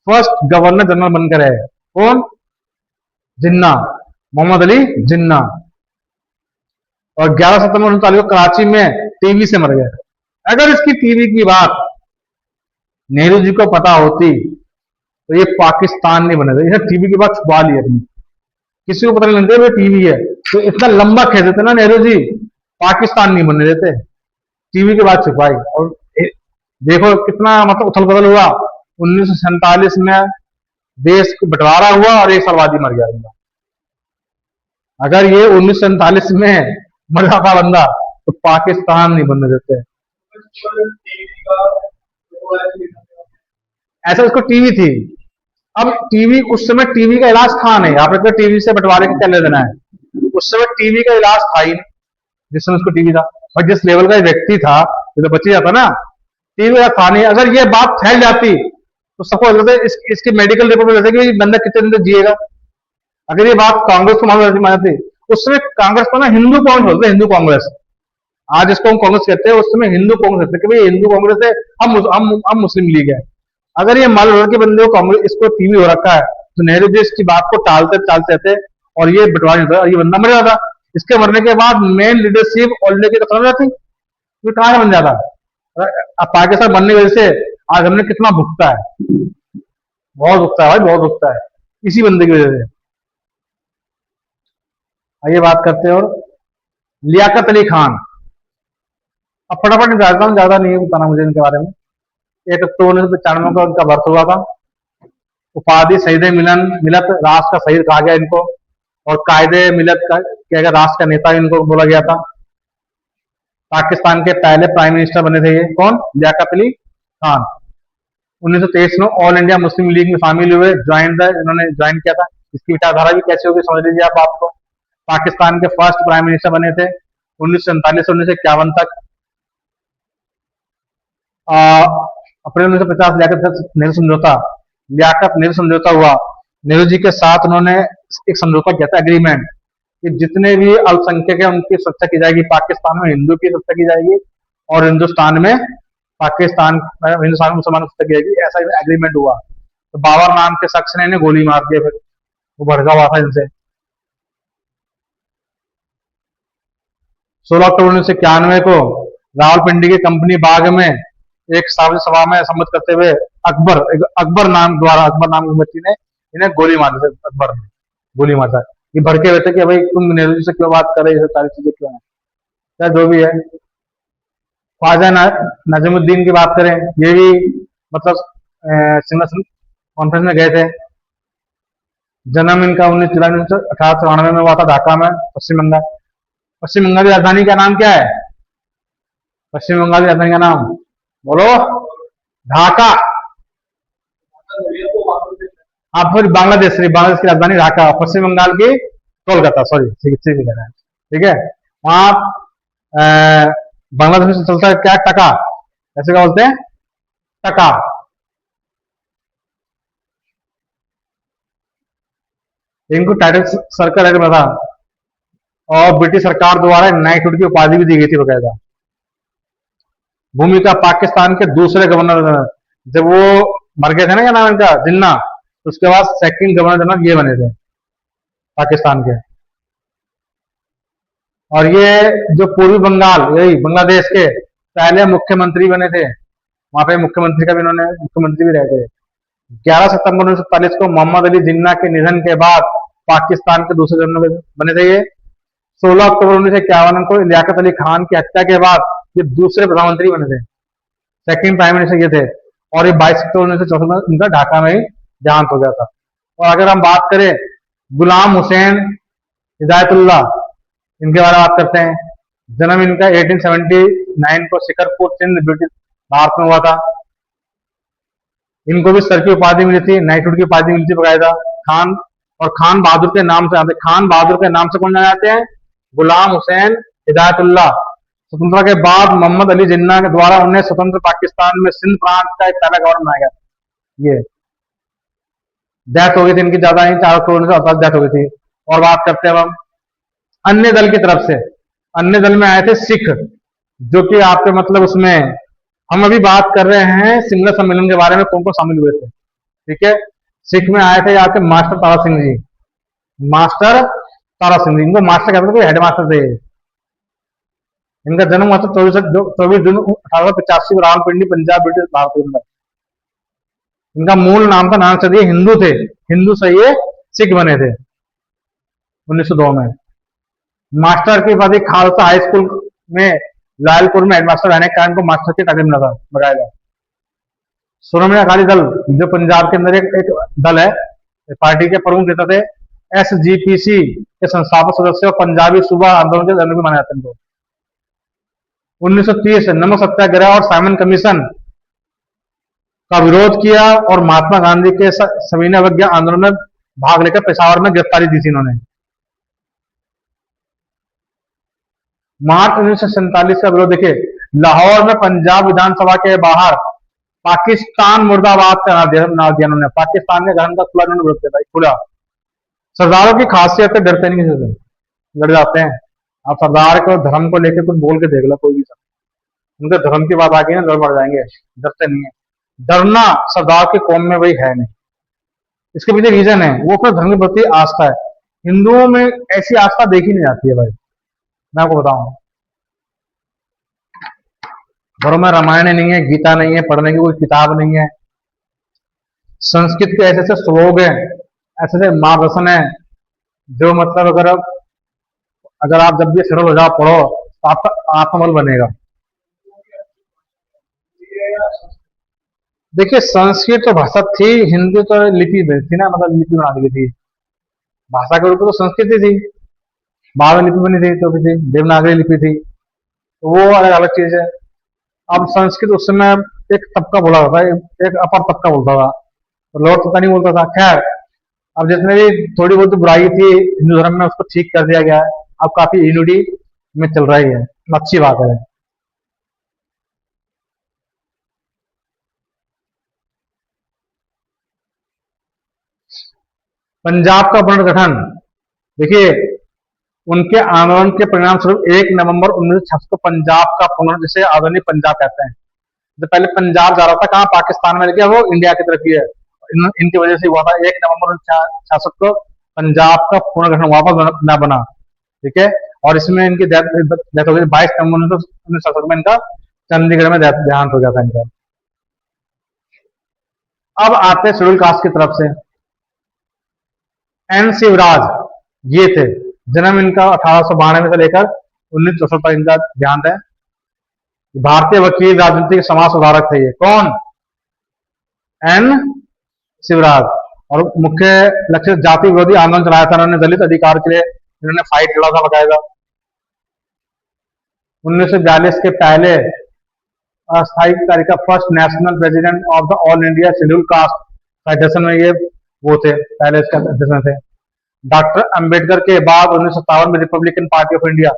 फर्स्ट गवर्नर जनरल बनकर है। कौन? जिन्ना, मोहम्मद अली जिन्ना। और 11 सितंबर 1947 को कराची में टीवी से मर गए। अगर इसकी टीवी की बात नेहरू जी को पता होती, तो ये पाकिस्तान नहीं बने थे। इसे टीवी की बात छुपा ली अपनी, किसी को पता नहीं लगता टीवी है, तो इतना लंबा खेल देते ना नेहरू जी, पाकिस्तान नहीं बनने देते। टीवी की बात छुपाई, और देखो कितना मतलब उथल पुथल हुआ। 1947 में देश को बंटवारा हुआ और एक सर्वादी मर गया बंदा। अगर ये 1947 में मर जाता बंदा, तो पाकिस्तान नहीं बनने देते। ऐसा उसको टीवी थी। अब टीवी, उस समय टीवी का इलाज था नहीं। आपने तो टीवी से बंटवारे के क्या ले देना है। उस समय टीवी का इलाज था ही नहीं, जिस समय उसको टीवी था। और जिस लेवल का व्यक्ति था, ये तो बच ही जाता ना। टीवी का था नहीं। अगर ये बात फैल जाती, तो सबको लगता है इसके मेडिकल रिपोर्ट में रहता है कि बंदा कितने दिन जिएगा। अगर ये बात कांग्रेस को मालूम जाती, उस समय कांग्रेस को ना हिंदू कांग्रेस बोलते, हिंदू कांग्रेस। आज इसको हम कांग्रेस कहते हैं, उस समय हिंदू कांग्रेस कहते हैं कि भाई हिंदू कांग्रेस है, हम मुस्लिम लीग है। अगर ये मालूम हो कि बंदे को कांग्रेस, इसको टीवी हो रखा है, तो नेहरू जी इसकी बात को टालते टालते थे, और ये बंटवारा नहीं होता और ये बंदा मर जाता। इसके मरने के बाद मेन लीडरशिप ऑलरेडी खत्म हो जाती, तो कहाँ से बन जाता। अब पाकिस्तान बनने की वजह से आज हमने कितना भुगता है, बहुत भुगता है भाई, बहुत भुगता है इसी बंदे की वजह से। आइए बात करते हैं और लियाकत अली खान। अब फटाफट निकालता हूँ, ज्यादा नहीं बताना मुझे इनके बारे में। 1 अक्टूबर 1995 को उनका बर्थ हुआ था। उपाधि शहीद मिलत, राष्ट्र का शहीद कहा गया इनको, और कायदे मिलत का क्या गया, राष्ट्र का नेता इनको बोला गया था। पाकिस्तान के पहले प्राइम मिनिस्टर बने थे ये कौन, लियाकत अली खान। 1923 में ऑल इंडिया मुस्लिम लीग में शामिल हुए, इन्होंने ज्वाइन किया था। इसकी विचारधारा भी कैसी होगी समझ लीजिए आप आपको। पाकिस्तान के फर्स्ट प्राइम मिनिस्टर बने थे 1947 से 1951 तक। अप्रैल 1950 लियाकत नेहरू समझौता हुआ। नेहरू जी के साथ उन्होंने एक समझौता किया था, एग्रीमेंट, कि जितने भी अल्पसंख्यक है उनकी सुरक्षा की जाएगी, पाकिस्तान में हिंदू की सुरक्षा की जाएगी और हिंदुस्तान में मुसलमान सुरक्षा की जाएगी, ऐसा एग्रीमेंट हुआ। तो बाबर नाम के शख्स ने इन्हें गोली मार दिया, फिर वो भड़का हुआ था इनसे। 16 अक्टूबर 1991 को रावलपिंडी के कंपनी बाग में एक सार्वजनिक सभा में संबोधित करते हुए अकबर नाम की बच्ची ने इन्हें गोली मार दी। अकबर ने गोली मारा। ये भड़के हुए थे कि भाई तुम नेहरू जी से क्यों बात कर रहे हो, सारी चीजें क्यों है, चाहे जो भी है। ख्वाजा नजीमुद्दीन की बात करें, ये भी मतलब सिमला कॉन्फ्रेंस में गए थे। जन्म इनका 19 जुलाई 1894 में हुआ था, ढाका में, पश्चिम बंगाल। पश्चिम बंगाल की राजधानी का नाम क्या है, पश्चिम बंगाल की राजधानी का नाम बोलो, ढाका। आप फिर बांग्लादेश की राजधानी ढाका, पश्चिम बंगाल की कोलकाता, सॉरी ठीक कह रहे हैं, ठीक है। वहां बांग्लादेश में चलता है क्या, टका, ऐसे क्या बोलते हैं, टका। इनको टाइटल सर्कल है था, और ब्रिटिश सरकार द्वारा नाइटहुड की उपाधि भी दी गई थी बकायदा। भूमिका पाकिस्तान के दूसरे गवर्नर, जब वो मर गए थे ना, क्या नाम इनका, जिन्ना, तो उसके बाद सेकंड गवर्नर जनरल ये बने थे पाकिस्तान के। और ये जो पूर्वी बंगाल, यही बांग्लादेश के पहले मुख्यमंत्री बने थे, वहां पे मुख्यमंत्री का भी इन्होंने मुख्यमंत्री भी रहे थे। 11 सितंबर 1947 को मोहम्मद अली जिन्ना के निधन के बाद पाकिस्तान के दूसरे गवर्नर बने थे ये। 16 अक्टूबर 1951 को लियाकत अली खान की हत्या के बाद ये दूसरे प्रधानमंत्री बने थे, सेकंड प्राइम मिनिस्टर ये थे। और ये 22 अक्टूबर 1964 में इनका ढाका में ही देहांत हो गया था। और अगर हम बात करें गुलाम हुसैन हिदायतुल्लाह, इनके बारे में बात करते हैं। जन्म इनका 1879 को शिकरपुर, सिंध, ब्रिटिश भारत में हुआ था। इनको भी सर की उपाधि मिली थी, नाइटहुड की उपाधि मिली थी बकायदा। खान और खान बहादुर के नाम से आते, खान बहादुर के नाम से कौन जाने जाते हैं, गुलाम हुसैन हिदायतुल्लाह। स्वतंत्रता के बाद मोहम्मद अली जिन्ना के द्वारा उन्हें स्वतंत्र पाकिस्तान में सिंध प्रांत का एक पहला गवर्नर बनाया गया। ये डेथ हो गई थी इनकी, ज्यादा नहीं, 4 अक्टूबर से डेथ हो गई थी। और बात करते हैं हम अन्य दल की तरफ से। अन्य दल में आए थे सिख, जो कि आपके मतलब उसमें हम अभी बात कर रहे हैं शिमला सम्मेलन के बारे में, कौन कौन शामिल हुए थे, ठीक है। सिख में आए थे आपके मास्टर तारा सिंह जी, मास्टर तारा सिंह जी, इनको मास्टर कहते थे, हेड मास्टर थे। इनका जन्म हुआ था 24 जून 1885 को रावलपिंडी, पंजाब, ब्रिटिश भारत के अंदर। इनका मूल नाम था नानक सर, ये हिंदू थे, हिंदू से ये सिख बने थे 1902 में। मास्टर की उपाधि खालसा हाई स्कूल में लालपुर में हेडमास्टर रहने के कारण को मास्टर की टाइटल मिला था बकायदा। श्रोमणी अकाली दल जो पंजाब के अंदर एक दल है, पार्टी के प्रमुख नेता थे। SGPC के संस्थापक सदस्य और पंजाबी सूबा आंदोलन के जनक भी माने जाते हैं इनको। 1930 नमक सत्याग्रह और साइमन कमीशन का विरोध किया और महात्मा गांधी के सविनय अवज्ञा आंदोलन में भाग लेकर पेशावर में गिरफ्तारी दी थी इन्होंने। मार्च 1947 का विरोध देखिए, लाहौर में पंजाब विधानसभा के बाहर पाकिस्तान मुर्दाबाद का नारा दिया उन्होंने। पाकिस्तान के गठन का खुला उन्होंने विरोध किया था, खुला। सरदारों की खासियत है, डरते नहीं किसी से, लड़ जाते हैं। आप सरदार को धर्म को लेकर कुछ बोल के देख लो, कोई भी सर, उनके धर्म की बात आ गई ना, लड़ पड़ जाएंगे, डरते नहीं है। डरना सरदार की कौम में वही है नहीं, इसके पीछे रीजन है, वो अपने धर्म के प्रति आस्था है। हिंदुओं में ऐसी आस्था देखी नहीं जाती है भाई, मैं आपको बताऊं। घरों में रामायण नहीं है, गीता नहीं है, पढ़ने की कोई किताब नहीं है। संस्कृत के ऐसे ऐसे श्लोक हैं, ऐसे ऐसे मार्गदर्शन है, जो मतलब अगर आप जब भी सरल हो जाओ पढ़ो तो आपका आत्मबल बनेगा। देखिए संस्कृत तो भाषा थी, हिंदी तो लिपि थी ना, मतलब लिपि बना दी थी। भाषा के रूप में तो संस्कृत ही थी, बाद में लिपि बनी थी तो भी थी, देवनागरी लिपि थी, तो वो अलग अलग चीज है। अब संस्कृत उस समय एक तबका बोला था, एक अपर तबका बोलता था, तो लोअर तबका नहीं बोलता था। खैर, अब जितने भी थोड़ी बहुत बुराई थी हिंदू धर्म में, उसको ठीक कर दिया गया है। अब काफी यूनिटी में चल रही है, अच्छी बात है। पंजाब का पुनर्गठन, देखिए उनके आंदोलन के परिणाम स्वरूप 1 नवंबर 1966 को पंजाब का जिसे आधुनिक पंजाब कहते हैं। जो पहले पंजाब जा रहा था कहाँ, पाकिस्तान में, लेके वो इंडिया की तरफ ही है। इनकी वजह से हुआ था 1 नवंबर 1966 को पंजाब का पुनर्गठन वापस बना। ठीक है, और इसमें इनकी डेथ हो गई 22 नवंबर 1966 में, इनका चंडीगढ़ में देहांत हो गया था इनका। अब आते हैं शेड्यूल कास्ट की तरफ से। एन शिवराज ये थे, जन्म इनका 1892 से लेकर 1964 तक इनका देहांत है। भारतीय वकील, राजनीतिक समाज सुधारक थे ये। कौन? एन शिवराज। और मुख्य लक्ष्य जाति विरोधी आंदोलन चलाया था उन्होंने, दलित अधिकार के लिए इन्होंने फाइट लड़ा था बकायदा। 1942 के पहले अस्थायी तालिका first national president of the all India schedule caste federation में ये वो थे, पहले इसका अध्यक्ष थे। डॉक्टर अंबेडकर के बाद 1957 में Republican party of India,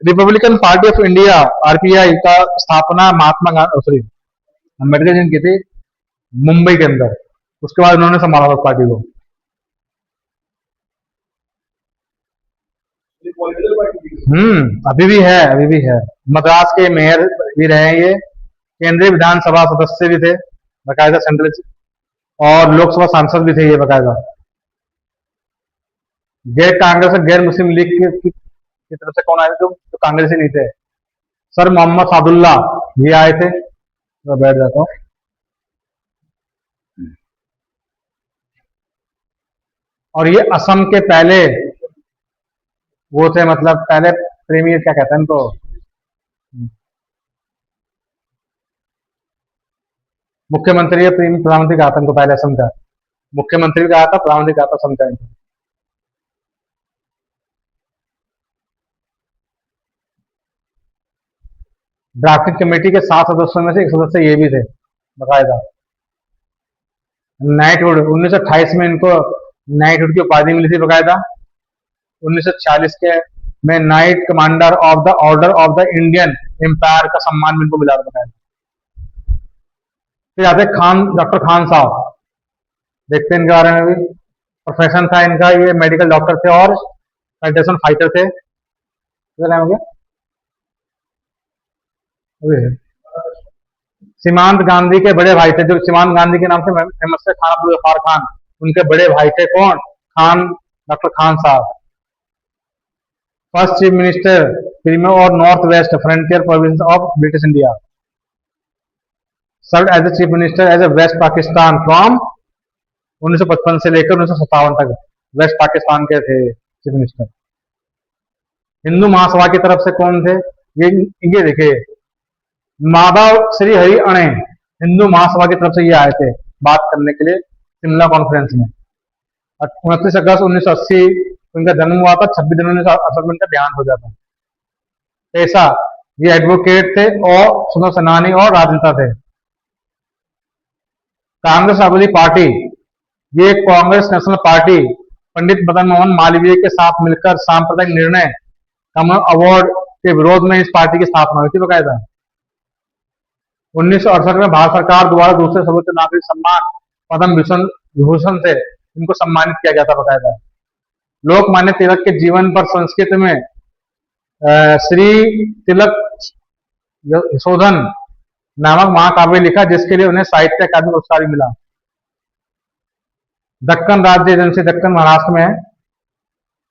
Republican party of India RPI का स्थापना महात्मा गांधी, सॉरी, अम्बेडकर जी ने की थी मुंबई के अंदर। उसके बाद उन्होंने संभाला उस पार्टी को। अभी भी है, अभी भी है। मद्रास के मेयर भी रहे हैं ये, केंद्रीय विधानसभा सदस्य भी थे बकायदा, सेंट्रल, और लोकसभा सांसद भी थे ये बकायदा। गैर कांग्रेस और गैर मुस्लिम लीग की तरफ से कौन आए थे जो कांग्रेसी नहीं थे? सर मोहम्मद सादुल्ला ये आए थे। मैं बैठ जाता हूँ। और ये असम के पहले वो थे, मतलब पहले प्रीमियर, क्या कहते हैं इनको, मुख्यमंत्री या प्रधानमंत्री कहा था इनको पहले असम का। मुख्यमंत्री कहा था, प्रधानमंत्री कहा था असम का। ड्राफ्टिंग कमेटी के 7 सदस्यों में से एक सदस्य ये भी थे बकायदा। नाइटहुड 1928 में इनको नाइटहुड की उपाधि मिली थी बकायदा। 1946 के में knight commander of the order of the Indian empire का सम्मान भी इनको मिला था बकायदा। फिर आते खान, डॉक्टर खान साहब, देखते हैं इनके बारे में भी। प्रोफेशन था इनका, ये मेडिकल डॉक्टर थे और फेडरेशन फाइटर थे। हो गया सीमांत गांधी के बड़े भाई थे, जो सीमांत गांधी के नाम से फेमस थे, खान अब्दुल गफ्फार खान। उनके बड़े भाई थे कौन? Khan, doctor Khan sahab. First chief minister premier और north west frontier province of British India. Serve as a chief minister as a west Pakistan from 1955 से लेकर 1957 तक वेस्ट पाकिस्तान के थे चीफ मिनिस्टर। हिंदू महासभा की तरफ से कौन थे? ये देखिए, माधव श्री हरि अणे हिंदू महासभा की तरफ से ये आए थे बात करने के लिए शिमला कॉन्फ्रेंस में। 29 अगस्त 1980 उनका जन्म हुआ था, 26 जनवरी 1968 में इनका देहांत हो जाता। ऐसा ये एडवोकेट थे और स्वतंत्र सेनानी और राजनेता थे। कांग्रेस राष्ट्रवादी पार्टी, ये कांग्रेस नेशनल पार्टी पंडित मदन मोहन मालवीय के साथ मिलकर सांप्रदायिक निर्णय कमल अवार्ड के विरोध में इस पार्टी की स्थापना हुई थी बकायदा। 1968 में भारत सरकार द्वारा दूसरे सर्वोच्च नागरिक सम्मान पद्म विभूषण से इनको सम्मानित किया गया था बकायदा। लोकमान्य तिलक के जीवन पर संस्कृत में श्री तिलक यशोधन नामक महाकाव्य लिखा, जिसके लिए उन्हें साहित्य अकादमी पुरस्कार भी मिला। दक्कन राज्य एजेंसी, दक्कन महाराष्ट्र में है,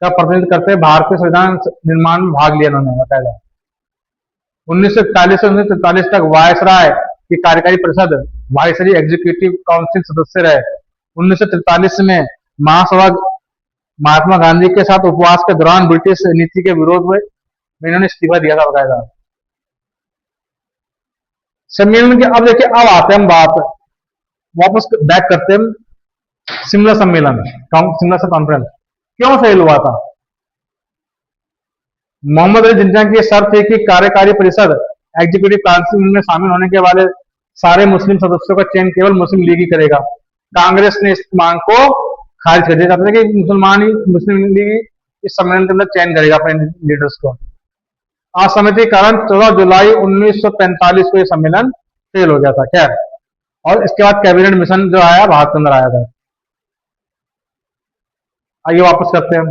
का प्रतिनिधित्व करते हुए भारतीय संविधान निर्माण में भाग लिया इन्होंने बकायदा। 1941 से 1943 तक वायसराय की कार्यकारी परिषद वायसराय एग्जीक्यूटिव काउंसिल सदस्य रहे। 1943 में महासभा महात्मा गांधी के साथ उपवास के दौरान ब्रिटिश नीति के विरोध में इन्होंने इस्तीफा दिया था बकायदा। सम्मेलन के अब देखिए, अब आते हैं हम बात वापस बैक करते हैं शिमला सम्मेलन, शिमला से कॉन्फ्रेंस क्यों फेल हुआ था। मोहम्मद अली जिन्ना की शर्त थी कि कार्यकारी परिषद एग्जीक्यूटिव काउंसिल में शामिल होने के वाले सारे मुस्लिम सदस्यों का चयन केवल मुस्लिम लीग ही करेगा। कांग्रेस ने इस मांग को खारिज कर दिया, चाहते थे कि मुस्लिम लीग इस सम्मेलन के अंदर चयन करेगा अपने लीडर्स को। असहमति के कारण 14 जुलाई 1945 को यह सम्मेलन फेल हो गया था। खैर, और इसके बाद कैबिनेट मिशन जो आया भारत के अंदर आया था। आइए वापस करते हैं,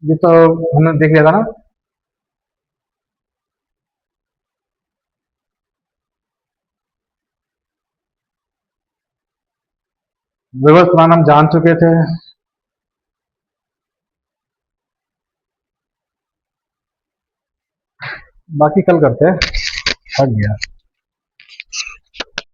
ये तो हमने देख लिया था ना। विवश पुराण हम जान चुके थे। बाकी कल करते हैं, थक गया।